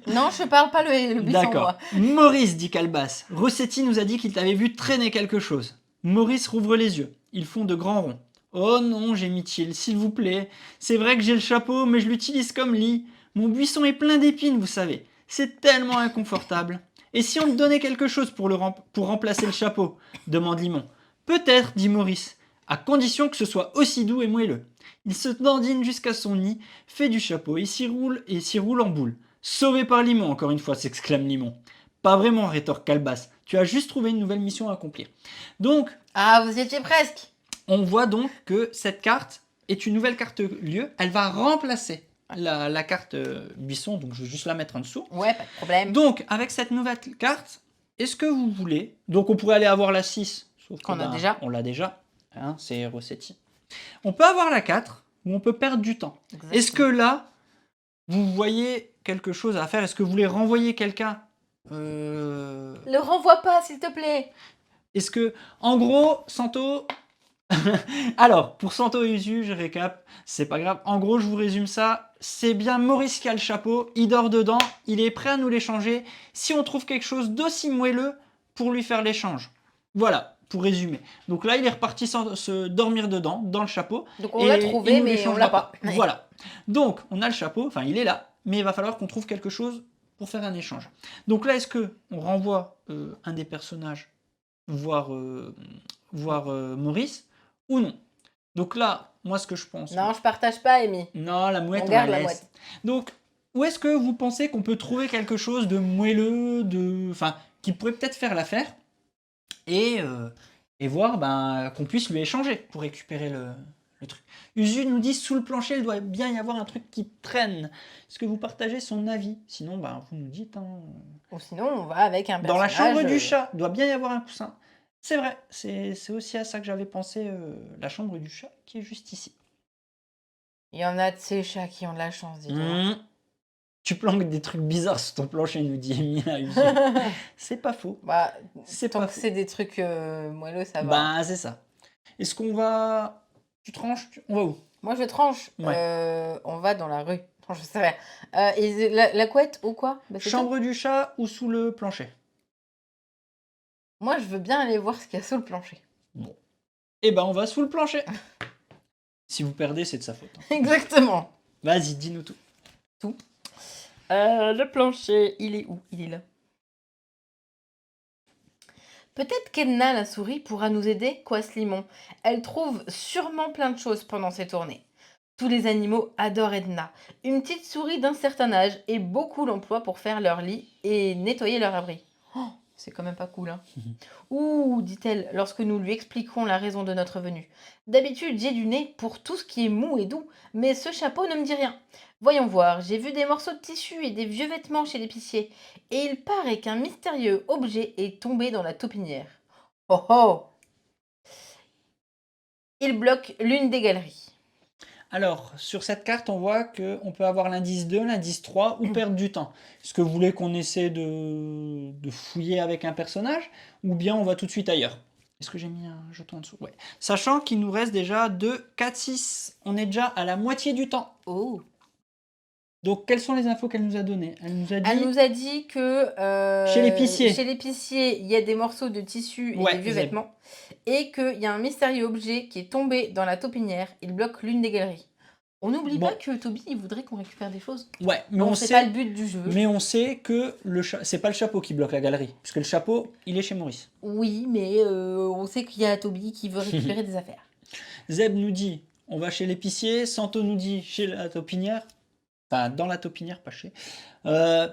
A: Non, je parle pas le buisson.
B: D'accord. Maurice, dit Calebasse. Rossetti nous a dit qu'il t'avait vu traîner quelque chose. Maurice rouvre les yeux. Ils font de grands ronds. Oh non, gémit-il, s'il vous plaît. C'est vrai que j'ai le chapeau, mais je l'utilise comme lit. Mon buisson est plein d'épines, vous savez. C'est tellement inconfortable. Et si on me donnait quelque chose pour remplacer le chapeau? Demande Limon. Peut-être, dit Maurice, à condition que ce soit aussi doux et moelleux. Il se dandine jusqu'à son nid, fait du chapeau et s'y roule en boule. Sauvé par Limon, encore une fois, s'exclame Limon. Pas vraiment, rétorque Calebasse. Tu as juste trouvé une nouvelle mission à accomplir. Donc,
A: ah, vous y étiez presque.
B: On voit donc que cette carte est une nouvelle carte lieu. Elle va remplacer la carte buisson, donc je vais juste la mettre en dessous.
A: Ouais, pas de problème.
B: Donc, avec cette nouvelle carte, est-ce que vous voulez... Donc, on pourrait aller avoir la 6, sauf qu'on
A: a déjà.
B: On l'a déjà, hein, c'est Rossetti. On peut avoir la 4, ou on peut perdre du temps. Exactement. Est-ce que là, vous voyez quelque chose à faire? Est-ce que vous voulez renvoyer quelqu'un
A: Le renvoie pas, s'il te plaît.
B: Est-ce que, en gros, Santo... Alors, pour Santo et Usu, je récap, c'est pas grave. En gros, je vous résume ça. C'est bien Maurice qui a le chapeau, il dort dedans, il est prêt à nous l'échanger si on trouve quelque chose d'aussi moelleux pour lui faire l'échange. Voilà, pour résumer. Donc là, il est reparti se dormir dedans, dans le chapeau.
A: Donc on l'a trouvé, mais on l'a pas.
B: Voilà. Donc, on a le chapeau, enfin, il est là, mais il va falloir qu'on trouve quelque chose pour faire un échange. Donc là, est-ce qu'on renvoie un des personnages voir Maurice ou non? Donc là, moi, ce que je pense...
A: Non, je partage pas, Amy.
B: Non, la mouette,
A: On
B: on
A: garde
B: la
A: la
B: laisse. Donc, où est-ce que vous pensez qu'on peut trouver quelque chose de moelleux, enfin, qui pourrait peut-être faire l'affaire et, voir qu'on puisse lui échanger pour récupérer le truc. Usu nous dit sous le plancher, il doit bien y avoir un truc qui traîne. Est-ce que vous partagez son avis? Sinon, vous nous dites. Hein.
A: Ou sinon, on va avec un
B: Dans la
A: personnage...
B: chambre du chat, il doit bien y avoir un coussin. C'est vrai, c'est aussi à ça que j'avais pensé, la chambre du chat qui est juste ici.
A: Il y en a de ces chats qui ont de la chance, dis-toi.
B: Tu planques des trucs bizarres sur ton plancher, nous dit Emilia. C'est pas faux.
A: Bah,
B: C'est
A: tant
B: pas
A: que
B: faux.
A: c'est des trucs moelleux, ça va.
B: C'est ça. Est-ce qu'on va... Tu tranches On va où?
A: Moi, je tranche.
B: Ouais.
A: On va dans la rue. Non, je sais rien. Et la couette ou quoi? Bah, c'est
B: Chambre du chat ou sous le plancher?
A: tout. Moi, je veux bien aller voir ce qu'il y a sous le plancher.
B: Bon. On va sous le plancher. Si vous perdez, c'est de sa faute. Hein.
A: Exactement.
B: Vas-y, dis-nous tout.
A: Tout. Le plancher, il est où? Il est là. Peut-être qu'Edna, la souris, pourra nous aider, coasse Limon. Elle trouve sûrement plein de choses pendant ses tournées. Tous les animaux adorent Edna. Une petite souris d'un certain âge et beaucoup l'emploient pour faire leur lit et nettoyer leur abri. Oh, c'est quand même pas cool, hein. Ouh, dit-elle, lorsque nous lui expliquerons la raison de notre venue. D'habitude, j'ai du nez pour tout ce qui est mou et doux, mais ce chapeau ne me dit rien. Voyons voir, j'ai vu des morceaux de tissu et des vieux vêtements chez l'épicier, et il paraît qu'un mystérieux objet est tombé dans la taupinière. Oh oh! Il bloque l'une des galeries.
B: Alors, sur cette carte, on voit qu'on peut avoir l'indice 2, l'indice 3 ou perdre du temps. Est-ce que vous voulez qu'on essaie de fouiller avec un personnage ou bien on va tout de suite ailleurs? Est-ce que j'ai mis un jeton en dessous? Ouais. Sachant qu'il nous reste déjà 2, 4, 6. On est déjà à la moitié du temps.
A: Oh!
B: Donc, quelles sont les infos qu'elle nous a données? Elle
A: nous a dit que
B: Chez l'épicier.
A: Chez l'épicier, il y a des morceaux de tissu et des vieux vêtements. Et qu'il y a un mystérieux objet qui est tombé dans la taupinière. Il bloque l'une des galeries. On n'oublie pas que Toby, il voudrait qu'on récupère des choses.
B: Ouais, mais
A: bon, c'est pas le but du jeu.
B: Mais on sait que c'est pas le chapeau qui bloque la galerie. Puisque le chapeau, il est chez Maurice.
A: Oui, mais on sait qu'il y a Toby qui veut récupérer des affaires.
B: Zeb nous dit, on va chez l'épicier. Santo nous dit, chez la taupinière. Enfin, dans la taupinière, pas chez. Je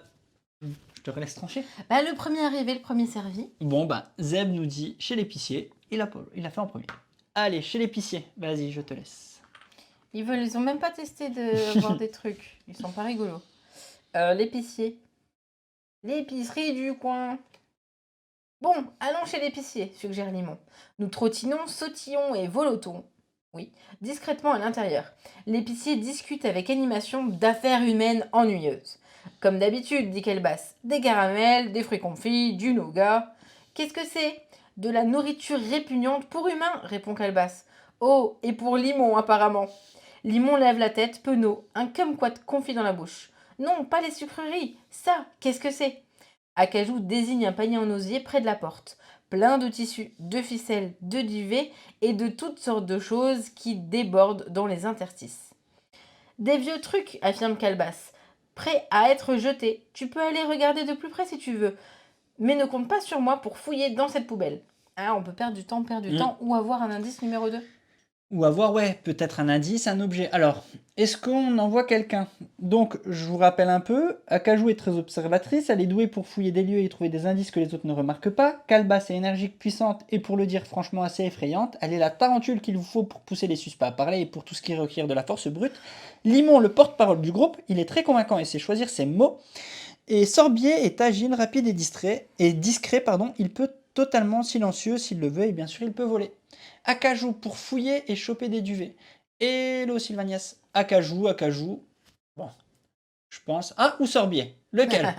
B: te laisse trancher.
A: Le premier arrivé, le premier servi.
B: Bon, Zeb nous dit, chez l'épicier. Il a fait en premier. Allez, chez l'épicier. Vas-y, je te laisse.
A: Ils ont même pas testé de voir des trucs. Ils sont pas rigolos. L'épicier. L'épicerie du coin. Bon, allons chez l'épicier, suggère Limon. Nous trottinons, sautillons et volotons. Oui, discrètement à l'intérieur. L'épicier discute avec animation d'affaires humaines ennuyeuses. Comme d'habitude, dit Calebasse, des caramels, des fruits confits, du nougat. Qu'est-ce que c'est? De la nourriture répugnante pour humains, répond Calebasse. Oh, et pour Limon apparemment. Limon lève la tête, penaud, un kumquat confit dans la bouche. Non, pas les sucreries. Ça, qu'est-ce que c'est? Acajou désigne un panier en osier près de la porte, plein de tissus, de ficelles, de duvets et de toutes sortes de choses qui débordent dans les interstices. Des vieux trucs, affirme Calebasse, prêts à être jetés. Tu peux aller regarder de plus près si tu veux, mais ne compte pas sur moi pour fouiller dans cette poubelle. Ah, on peut perdre du temps ou avoir un indice numéro 2.
B: Ou avoir, peut-être un indice, un objet. Alors, est-ce qu'on envoie quelqu'un? Donc, je vous rappelle un peu, Acajou est très observatrice, elle est douée pour fouiller des lieux et trouver des indices que les autres ne remarquent pas. Calebasse est énergique, puissante et pour le dire franchement assez effrayante. Elle est la tarentule qu'il vous faut pour pousser les suspects à parler et pour tout ce qui requiert de la force brute. Limon, le porte-parole du groupe, il est très convaincant et sait choisir ses mots. Et Sorbier est agile, rapide et discret, il peut totalement silencieux s'il le veut et bien sûr il peut voler. Acajou pour fouiller et choper des duvets. Hello Sylvanias. Acajou. Bon, je pense. Ah, ou Sorbier. Lequel?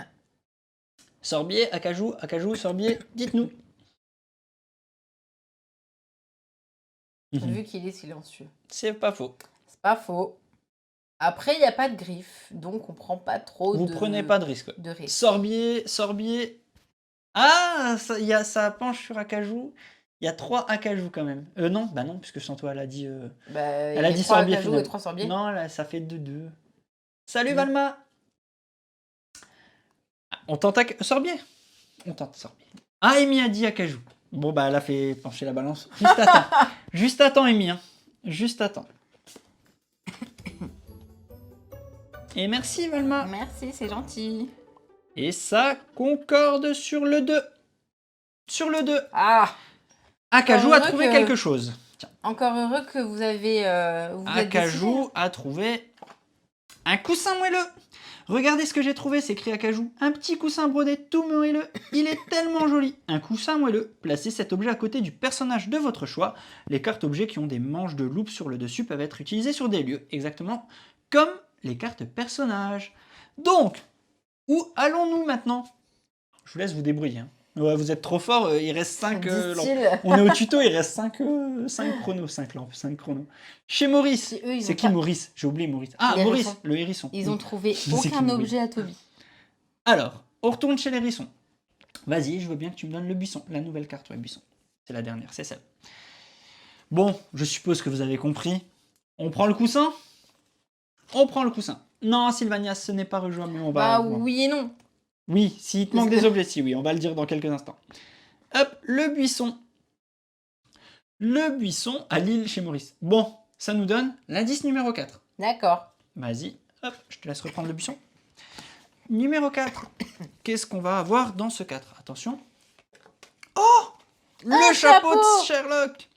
B: Sorbier, Acajou, Sorbier, dites-nous.
A: Vu qu'il est silencieux.
B: C'est pas faux.
A: C'est pas faux. Après, il n'y a pas de griffe, donc on prend pas trop
B: Vous prenez pas de risque.
A: risque.
B: Sorbier. Ah, ça penche sur Acajou. Il y a 3 Acajou quand même. Non, non, puisque Santo, elle a dit... elle a dit Sorbier finalement.
A: Et 3 Sorbier.
B: Non, là, ça fait 2-2. Salut Valma. On tente Sorbier. On tente Sorbier. Ah, Amy a dit Acajou. Bon, elle a fait pencher la balance. Juste attends, Amy. Hein. juste à temps. Et merci Valma.
A: Merci, c'est gentil.
B: Et ça concorde sur le 2. Sur le 2.
A: Ah,
B: Acajou a
A: heureux
B: trouvé
A: que-
B: quelque chose. Tiens,
A: encore heureux que vous avez... vous êtes décidé.
B: Acajou a trouvé un coussin moelleux. Regardez ce que j'ai trouvé, s'écrie Acajou. Un petit coussin brodé tout moelleux. Il est tellement joli. Un coussin moelleux. Placez cet objet à côté du personnage de votre choix. Les cartes objets qui ont des manches de loupe sur le dessus peuvent être utilisées sur des lieux, exactement comme les cartes personnages. Donc, où allons-nous maintenant? Je vous laisse vous débrouiller. Hein. Ouais, vous êtes trop fort, il reste 5 lampes.
A: Dit-il.
B: On est au tuto, il reste 5 chronos, 5 lampes, 5 chronos. Chez Maurice,
A: Si eux, ils
B: c'est
A: ont
B: qui
A: pas-
B: Maurice? J'ai oublié Maurice. Ah,
A: Les
B: Maurice,
A: hérissons.
B: le hérisson.
A: Ils
B: Oui.
A: ont trouvé
B: C'est qui,
A: aucun
B: Maurice?
A: objet à Toby.
B: Alors, on retourne chez l'hérisson. Vas-y, je veux bien que tu me donnes le buisson. La nouvelle carte, ouais, buisson. C'est la dernière, c'est celle. Bon, je suppose que vous avez compris. On prend le coussin? On prend le coussin. Non, Sylvania, ce n'est pas rejouable, mais on va...
A: Bah oui et non.
B: Oui, s'il te manque des objets, si oui, on va le dire dans quelques instants. Hop, le buisson. Le buisson à Lille chez Maurice. Bon, ça nous donne l'indice numéro 4.
A: D'accord.
B: Vas-y, hop, je te laisse reprendre le buisson. Numéro 4. Qu'est-ce qu'on va avoir dans ce 4? Attention. Oh, le chapeau de Sherlock.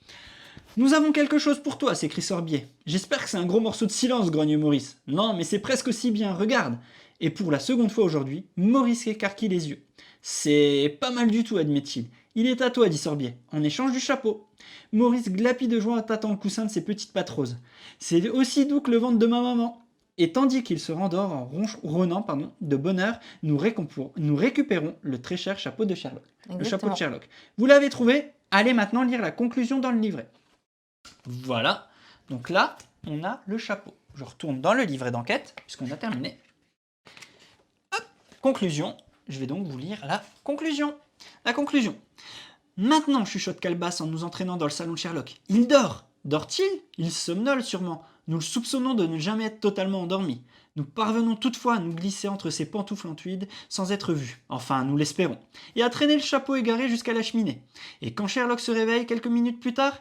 B: Nous avons quelque chose pour toi, s'écrie Sorbier. J'espère que c'est un gros morceau de silence, grogne Maurice. Non, mais c'est presque aussi bien, regarde. Et pour la seconde fois aujourd'hui, Maurice écarquille les yeux. C'est pas mal du tout, admet-il. Il est à toi, dit Sorbier, en échange du chapeau. Maurice glapit de joie en tâtant le coussin de ses petites pattes roses. C'est aussi doux que le ventre de ma maman. Et tandis qu'il se rendort en ronronnant de bonheur, nous récupérons le très cher chapeau de Sherlock. Le chapeau de Sherlock. Vous l'avez trouvé? Allez maintenant lire la conclusion dans le livret. Voilà. Donc là, on a le chapeau. Je retourne dans le livret d'enquête, puisqu'on a terminé. Hop, conclusion. Je vais donc vous lire la conclusion. La conclusion. Maintenant, chuchote Calebasse en nous entraînant dans le salon de Sherlock. Il dort. Dort-il? Il somnole sûrement. Nous le soupçonnons de ne jamais être totalement endormi. Nous parvenons toutefois à nous glisser entre ses pantoufles entuides sans être vus. Enfin, nous l'espérons. Et à traîner le chapeau égaré jusqu'à la cheminée. Et quand Sherlock se réveille quelques minutes plus tard,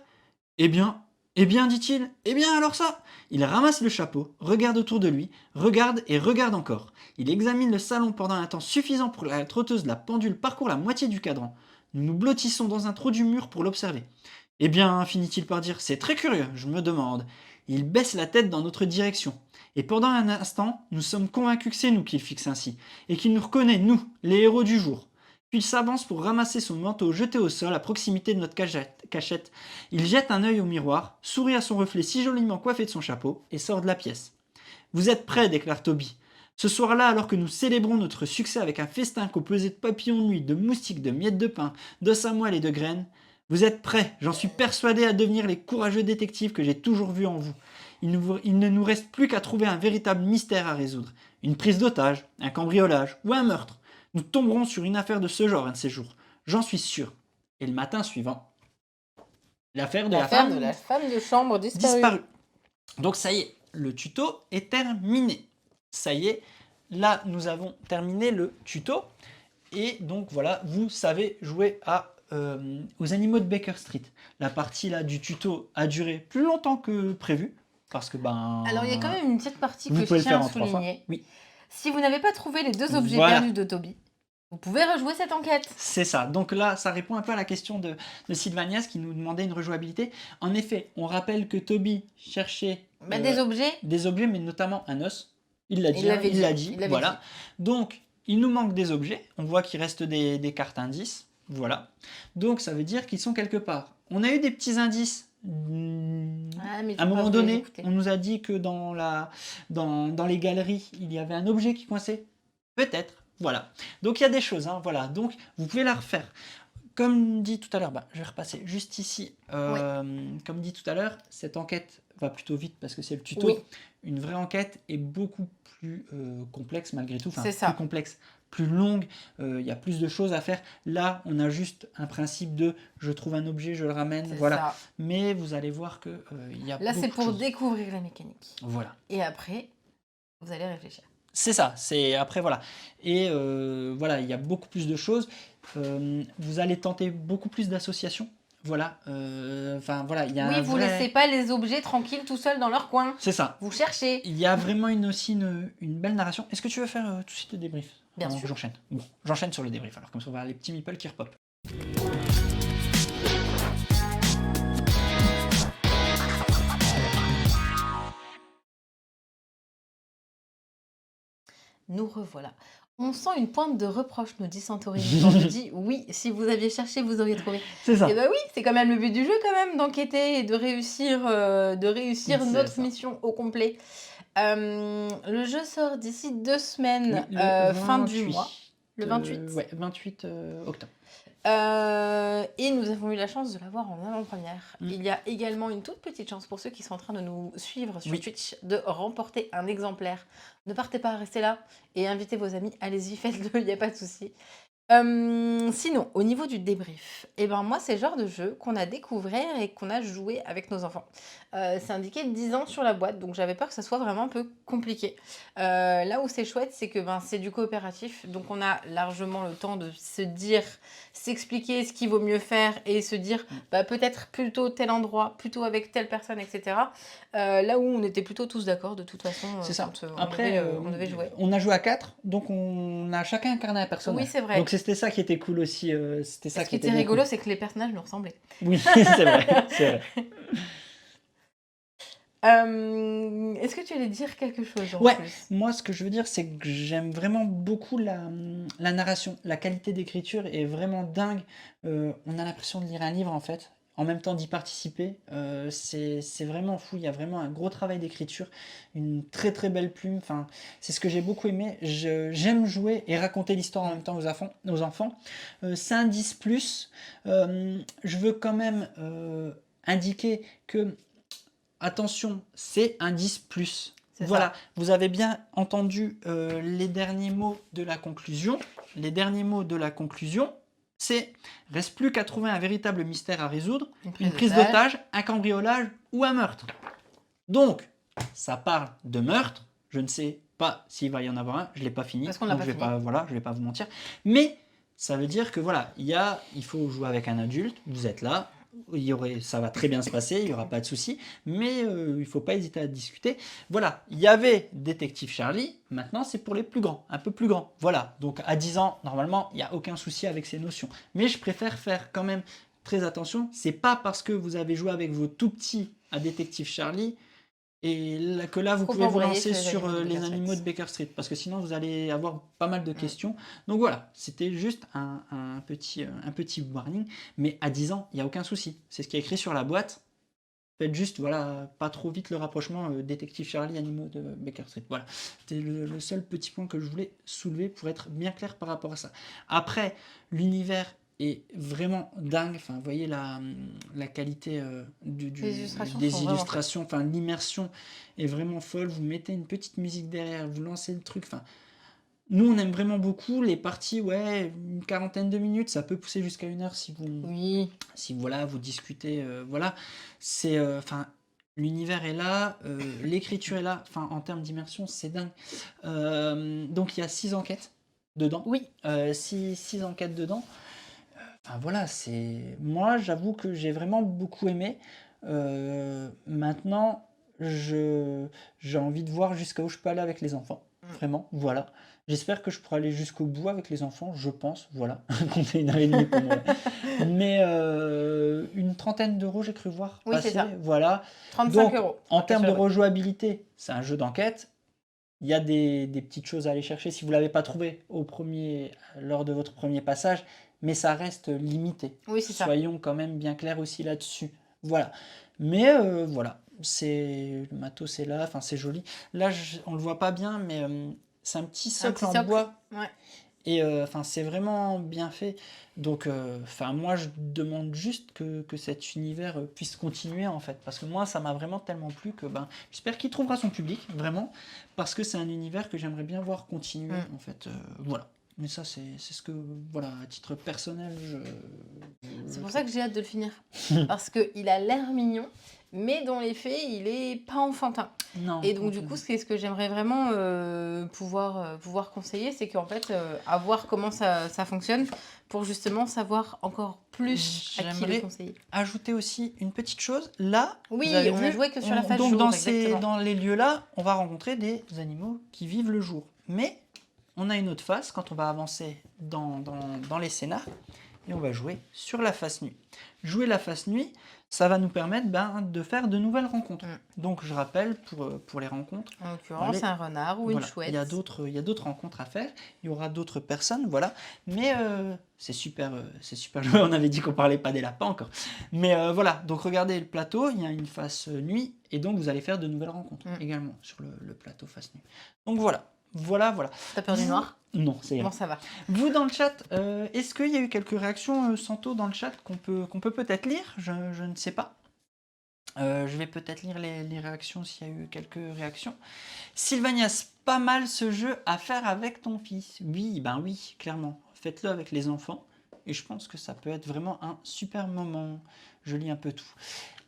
B: eh bien, dit-il, eh bien alors ça. Il ramasse le chapeau, regarde autour de lui, regarde et regarde encore. Il examine le salon pendant un temps suffisant pour que la trotteuse de la pendule parcourt la moitié du cadran. Nous nous blottissons dans un trou du mur pour l'observer. Eh bien, finit-il par dire, c'est très curieux, je me demande. Il baisse la tête dans notre direction. Et pendant un instant, nous sommes convaincus que c'est nous qu'il fixe ainsi, et qu'il nous reconnaît, nous, les héros du jour. Puis il s'avance pour ramasser son manteau jeté au sol à proximité de notre cachette. Il jette un œil au miroir, sourit à son reflet si joliment coiffé de son chapeau, et sort de la pièce. Vous êtes prêts, déclare Toby. Ce soir-là, alors que nous célébrons notre succès avec un festin composé de papillons de nuit, de moustiques, de miettes de pain, d'os à moelle et de graines, vous êtes prêts, j'en suis persuadé, à devenir les courageux détectives que j'ai toujours vus en vous. Il ne nous reste plus qu'à trouver un véritable mystère à résoudre. Une prise d'otage, un cambriolage ou un meurtre. Nous tomberons sur une affaire de ce genre un de ces jours. J'en suis sûr. Et le matin suivant, l'affaire de la
A: femme de chambre disparue.
B: Donc ça y est, le tuto est terminé. Ça y est, là nous avons terminé le tuto. Et donc voilà, vous savez jouer aux animaux de Baker Street. La partie là du tuto a duré plus longtemps que prévu. Parce que
A: Alors il y a quand même une petite partie
B: vous
A: que
B: pouvez
A: je
B: le
A: tiens
B: faire
A: à
B: en 3 fois.
A: souligner.
B: Oui.
A: Si vous n'avez pas trouvé les 2 objets
B: Voilà.
A: perdus de Toby, vous pouvez rejouer cette enquête.
B: C'est ça. Donc là, ça répond un peu à la question de Sylvanias qui nous demandait une rejouabilité. En effet, on rappelle que Toby cherchait
A: Des objets.
B: des objets, mais notamment un os. Il l'a dit. Il l'a dit. Voilà. Donc, il nous manque des objets. On voit qu'il reste des cartes indices. Voilà. Donc, ça veut dire qu'ils sont quelque part. On a eu des petits indices. À un moment donné, on nous a dit que dans les galeries, il y avait un objet qui coinçait. Peut-être. Voilà. Donc il y a des choses. Hein, voilà. Donc vous pouvez la refaire. Comme dit tout à l'heure, je vais repasser juste ici. Comme dit tout à l'heure, cette enquête va plutôt vite parce que c'est le tuto.
A: Oui.
B: Une vraie enquête est beaucoup plus complexe malgré tout. Enfin,
A: C'est ça.
B: plus complexe, plus longue. Il y a plus de choses à faire. Là, on a juste un principe de je trouve un objet, je le ramène. Voilà. Ça. Mais vous allez voir que il y a
A: là, c'est pour
B: choses.
A: découvrir la mécanique.
B: Voilà.
A: Et après, vous allez réfléchir.
B: C'est ça, c'est après voilà. Et voilà, il y a beaucoup plus de choses. Vous allez tenter beaucoup plus d'associations. Voilà, enfin voilà, il y a
A: Oui,
B: un
A: vous
B: vrai...
A: laissez pas les objets tranquilles tout seuls dans leur coin.
B: C'est ça.
A: Vous cherchez.
B: Il y a vraiment aussi une belle narration. Est-ce que tu veux faire tout de suite le débrief
A: Bien
B: avant
A: sûr.
B: que j'enchaîne? Bon, j'enchaîne sur le débrief alors, comme ça on va avoir les petits meeples qui repopent.
A: Nous revoilà. On sent une pointe de reproche, nous dit Santorini. On nous dit oui, si vous aviez cherché, vous auriez trouvé.
B: C'est ça.
A: Et bah oui, c'est quand même le but du jeu quand même, d'enquêter et de réussir
B: C'est
A: notre
B: ça.
A: mission au complet. Le jeu sort d'ici 2 semaines,
B: Oui, le
A: fin du
B: 28,
A: mois. Le 28.
B: Ouais, 28 octobre.
A: Et nous avons eu la chance de l'avoir en avant-première.
B: Mm.
A: Il y a également une toute petite chance pour ceux qui sont en train de nous suivre sur
B: Oui.
A: Twitch de remporter un exemplaire. Ne partez pas, restez là et invitez vos amis. Allez-y, faites-le, il n'y a pas de souci. Sinon, au niveau du débrief, moi, c'est le genre de jeu qu'on a découvert et qu'on a joué avec nos enfants. C'est indiqué 10 ans sur la boîte, donc j'avais peur que ça soit vraiment un peu compliqué. Là où c'est chouette, c'est que c'est du coopératif, donc on a largement le temps de se dire, s'expliquer ce qu'il vaut mieux faire et se dire peut-être plutôt tel endroit, plutôt avec telle personne, etc. Là où on était plutôt tous d'accord de toute façon
B: C'est ça.
A: quand
B: Après,
A: on devait jouer.
B: on a joué à 4, donc on a chacun incarné un personnage.
A: Oui, c'est vrai.
B: Donc c'était ça qui était cool aussi. C'était ça
A: Ce qui était
B: bien
A: rigolo,
B: cool.
A: c'est que les personnages nous ressemblaient.
B: Oui, c'est vrai, c'est vrai.
A: Est-ce que tu allais dire quelque chose en
B: Ouais,
A: plus?
B: moi ce que je veux dire, c'est que j'aime vraiment beaucoup la narration. La qualité d'écriture est vraiment dingue. On a l'impression de lire un livre en fait. En même temps d'y participer, c'est vraiment fou. Il y a vraiment un gros travail d'écriture, une très très belle plume. Enfin, c'est ce que j'ai beaucoup aimé. J'aime jouer et raconter l'histoire en même temps aux enfants. C'est un 10+. Je veux quand même indiquer que, attention, c'est un 10+.
A: C'est
B: Voilà,
A: ça.
B: vous avez bien entendu les derniers mots de la conclusion. Les derniers mots de la conclusion, c'est « Reste plus qu'à trouver un véritable mystère à résoudre, une prise d'otage, un cambriolage ou un meurtre. » Donc, ça parle de meurtre. Je ne sais pas s'il va y en avoir un. Je ne l'ai pas fini.
A: Parce qu'on l'a
B: donc
A: pas
B: je
A: fini.
B: ne vais pas vous mentir. Mais ça veut dire que voilà, il faut jouer avec un adulte. Vous êtes là. Ça va très bien se passer, il n'y aura pas de souci, mais il ne faut pas hésiter à discuter. Voilà, il y avait Détective Charlie, maintenant c'est pour les plus grands, un peu plus grands. Voilà, donc à 10 ans, normalement, il n'y a aucun souci avec ces notions. Mais je préfère faire quand même très attention, c'est pas parce que vous avez joué avec vos tout petits à Détective Charlie et que là, vous pouvez vous lancer sur les animaux de Baker Street, parce que sinon, vous allez avoir pas mal de questions. Donc voilà, c'était juste un petit warning, mais à 10 ans, il n'y a aucun souci. C'est ce qui est écrit sur la boîte. Faites juste, voilà, pas trop vite le rapprochement Détective Charlie, animaux de Baker Street. Voilà, c'était le seul petit point que je voulais soulever pour être bien clair par rapport à ça. Après, l'univers est vraiment dingue. Enfin, vous voyez la qualité des illustrations, enfin l'immersion est vraiment folle. Vous mettez une petite musique derrière, vous lancez le truc. Enfin, nous on aime vraiment beaucoup les parties. Ouais, une quarantaine de minutes, ça peut pousser jusqu'à 1 heure si voilà, vous discutez. Voilà, c'est l'univers est là, l'écriture est là. Enfin, en termes d'immersion, c'est dingue. Donc il y a 6 enquêtes dedans.
A: Oui.
B: 6 enquêtes dedans. Enfin, voilà, moi j'avoue que j'ai vraiment beaucoup aimé. Maintenant, j'ai envie de voir jusqu'à où je peux aller avec les enfants. Vraiment, voilà. J'espère que je pourrai aller jusqu'au bout avec les enfants, je pense, voilà. Compter 1h30 pour moi. Mais une trentaine d'euros, j'ai cru voir passer.
A: C'est ça.
B: Voilà.
A: 35 €.
B: En termes de rejouabilité, c'est un jeu d'enquête. Il y a des petites choses à aller chercher si vous ne l'avez pas trouvé lors de votre premier passage, mais ça reste limité.
A: Oui, c'est ça.
B: Soyons quand même bien clairs aussi là-dessus. Voilà. Mais voilà, le matos est là, enfin c'est joli. Là, on le voit pas bien, mais c'est un petit socle en bois.
A: Ouais.
B: Et c'est vraiment bien fait. Donc, moi, je demande juste que cet univers puisse continuer, en fait. Parce que moi, ça m'a vraiment tellement plu que j'espère qu'il trouvera son public, vraiment. Parce que c'est un univers que j'aimerais bien voir continuer, en fait. Voilà. Mais ça, c'est ce que, voilà, à titre personnel,
A: c'est pour ça que j'ai hâte de le finir. Parce qu'il a l'air mignon, mais dans les faits, il est pas enfantin.
B: Non.
A: Et donc, du coup, ce que j'aimerais vraiment pouvoir conseiller, c'est qu'en fait, à voir comment ça fonctionne, pour justement savoir encore plus à qui le
B: J'aimerais
A: conseiller.
B: ajouter aussi une petite chose. Là,
A: Oui,
B: vous avez
A: on a
B: vu,
A: joué que sur la phase
B: donc
A: jour,
B: dans,
A: exactement.
B: dans les lieux-là, on va rencontrer des animaux qui vivent le jour. Mais on a une autre phase quand on va avancer dans les scénars et on va jouer sur la phase nuit. Jouer la phase nuit, ça va nous permettre de faire de nouvelles rencontres. Donc je rappelle, pour les rencontres,
A: En l'occurrence, un renard ou une chouette.
B: il y a d'autres rencontres à faire, il y aura d'autres personnes, voilà. Mais c'est super joué, on avait dit qu'on parlait pas des lapins encore. Mais voilà, donc regardez le plateau, il y a une phase nuit, et donc vous allez faire de nouvelles rencontres également sur le plateau phase nuit. Donc voilà.
A: T'as peur du noir?
B: Non, c'est
A: Bon, ça va.
B: Vous dans le chat, est-ce qu'il y a eu quelques réactions, Santo, dans le chat qu'on peut peut-être lire? Je ne sais pas. Je vais peut-être lire les réactions s'il y a eu quelques réactions. Sylvanias, pas mal ce jeu à faire avec ton fils. Oui, ben oui, clairement. Faites-le avec les enfants. Et je pense que ça peut être vraiment un super moment. Je lis un peu tout.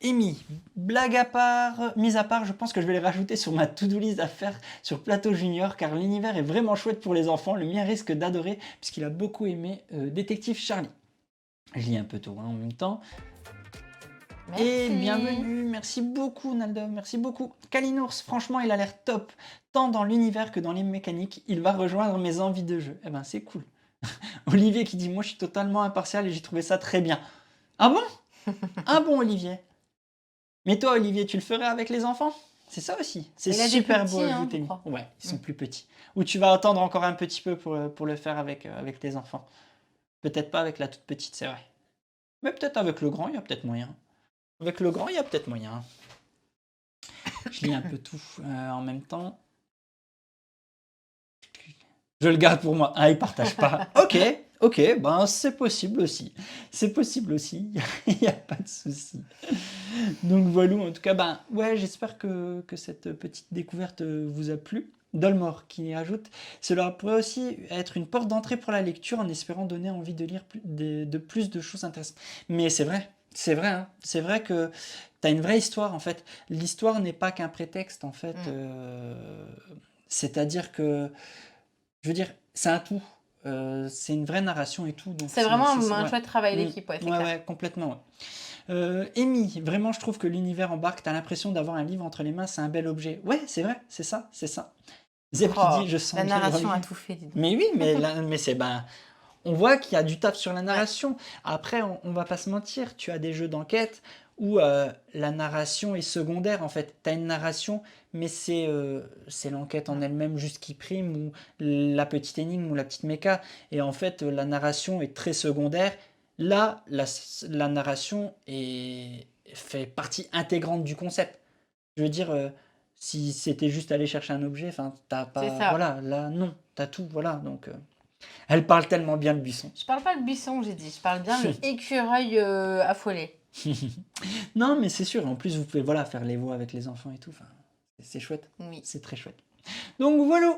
B: Amy, blague à part, mise à part, je pense que je vais les rajouter sur ma to-do list à faire sur Plateau Junior, car l'univers est vraiment chouette pour les enfants. Le mien risque d'adorer, puisqu'il a beaucoup aimé Détective Charlie. Je lis un peu tout en même temps.
A: Merci.
B: Et bienvenue, merci beaucoup Naldo, merci beaucoup. Kalinours, franchement il a l'air top, tant dans l'univers que dans les mécaniques, il va rejoindre mes envies de jeu. Eh ben c'est cool. Olivier qui dit, moi je suis totalement impartial et j'ai trouvé ça très bien. Ah bon? Ah bon Olivier? Mais toi Olivier, tu le ferais avec les enfants? C'est ça aussi, c'est super beau à ajouter. Ouais, ils sont plus petits. Ou tu vas attendre encore un petit peu pour le faire avec tes enfants. Peut-être pas avec la toute petite, c'est vrai. Mais peut-être avec le grand, il y a peut-être moyen. Avec le grand, il y a peut-être moyen. Je lis un peu tout en même temps. Je le garde pour moi. Ah, il partage pas. Ok, ben c'est possible aussi. C'est possible aussi. Il n'y a pas de souci. Donc voilà, en tout cas, ben ouais, j'espère que cette petite découverte vous a plu. Dolmore qui ajoute, cela pourrait aussi être une porte d'entrée pour la lecture en espérant donner envie de lire plus de choses intéressantes. Mais c'est vrai. C'est vrai, hein. C'est vrai que tu as une vraie histoire en fait. L'histoire n'est pas qu'un prétexte en fait. C'est-à-dire que, je veux dire, c'est un tout. C'est une vraie narration et tout.
A: C'est vraiment un chouette travail d'équipe.
B: Ouais, complètement. Ouais. Amy, vraiment je trouve que l'univers embarque. Tu as l'impression d'avoir un livre entre les mains, c'est un bel objet. Ouais, c'est vrai, c'est ça. Zep qui dit, je sens
A: la narration a tout fait. Dis donc.
B: Mais oui, mais c'est on voit qu'il y a du taf sur la narration. Après, on va pas se mentir, tu as des jeux d'enquête où la narration est secondaire en fait. Tu as une narration, mais c'est l'enquête en elle-même juste qui prime, ou la petite énigme ou la petite méca. Et en fait, la narration est très secondaire. Là, la narration fait partie intégrante du concept. Je veux dire, si c'était juste aller chercher un objet, t'as pas... Voilà, là, non, t'as tout, voilà, donc... Elle parle tellement bien le buisson.
A: Je parle pas de buisson, j'ai dit. Je parle bien de l'écureuil affolé.
B: Non, mais c'est sûr. En plus, vous pouvez faire les veaux avec les enfants et tout. Enfin, c'est chouette.
A: Oui.
B: C'est très chouette. Donc voilà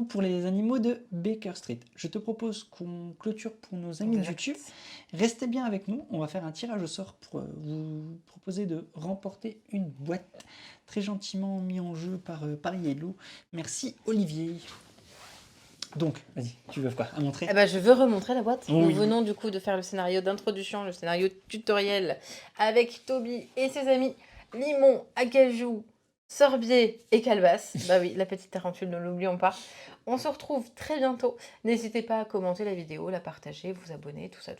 B: pour les animaux de Baker Street. Je te propose qu'on clôture pour nos amis de YouTube. Restez bien avec nous. On va faire un tirage au sort pour vous proposer de remporter une boîte très gentiment mis en jeu par Yellow. Merci Olivier. Donc, vas-y, tu veux quoi à montrer?
A: Je veux remontrer la boîte.
B: Oui.
A: Nous venons du coup de faire le scénario d'introduction, le scénario tutoriel avec Toby et ses amis Limon, Acajou, Sorbier et Calebasse. Bah oui, la petite tarentule, ne l'oublions pas. On se retrouve très bientôt. N'hésitez pas à commenter la vidéo, la partager, vous abonner, tout ça.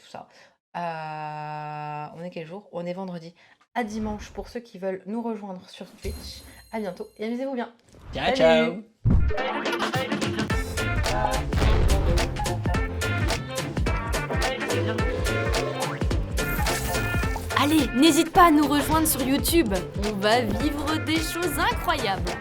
A: On est quel jour? On est vendredi. À dimanche pour ceux qui veulent nous rejoindre sur Twitch. À bientôt et amusez-vous bien.
B: Ciao, ciao.
C: Allez, n'hésite pas à nous rejoindre sur YouTube. On va vivre des choses incroyables.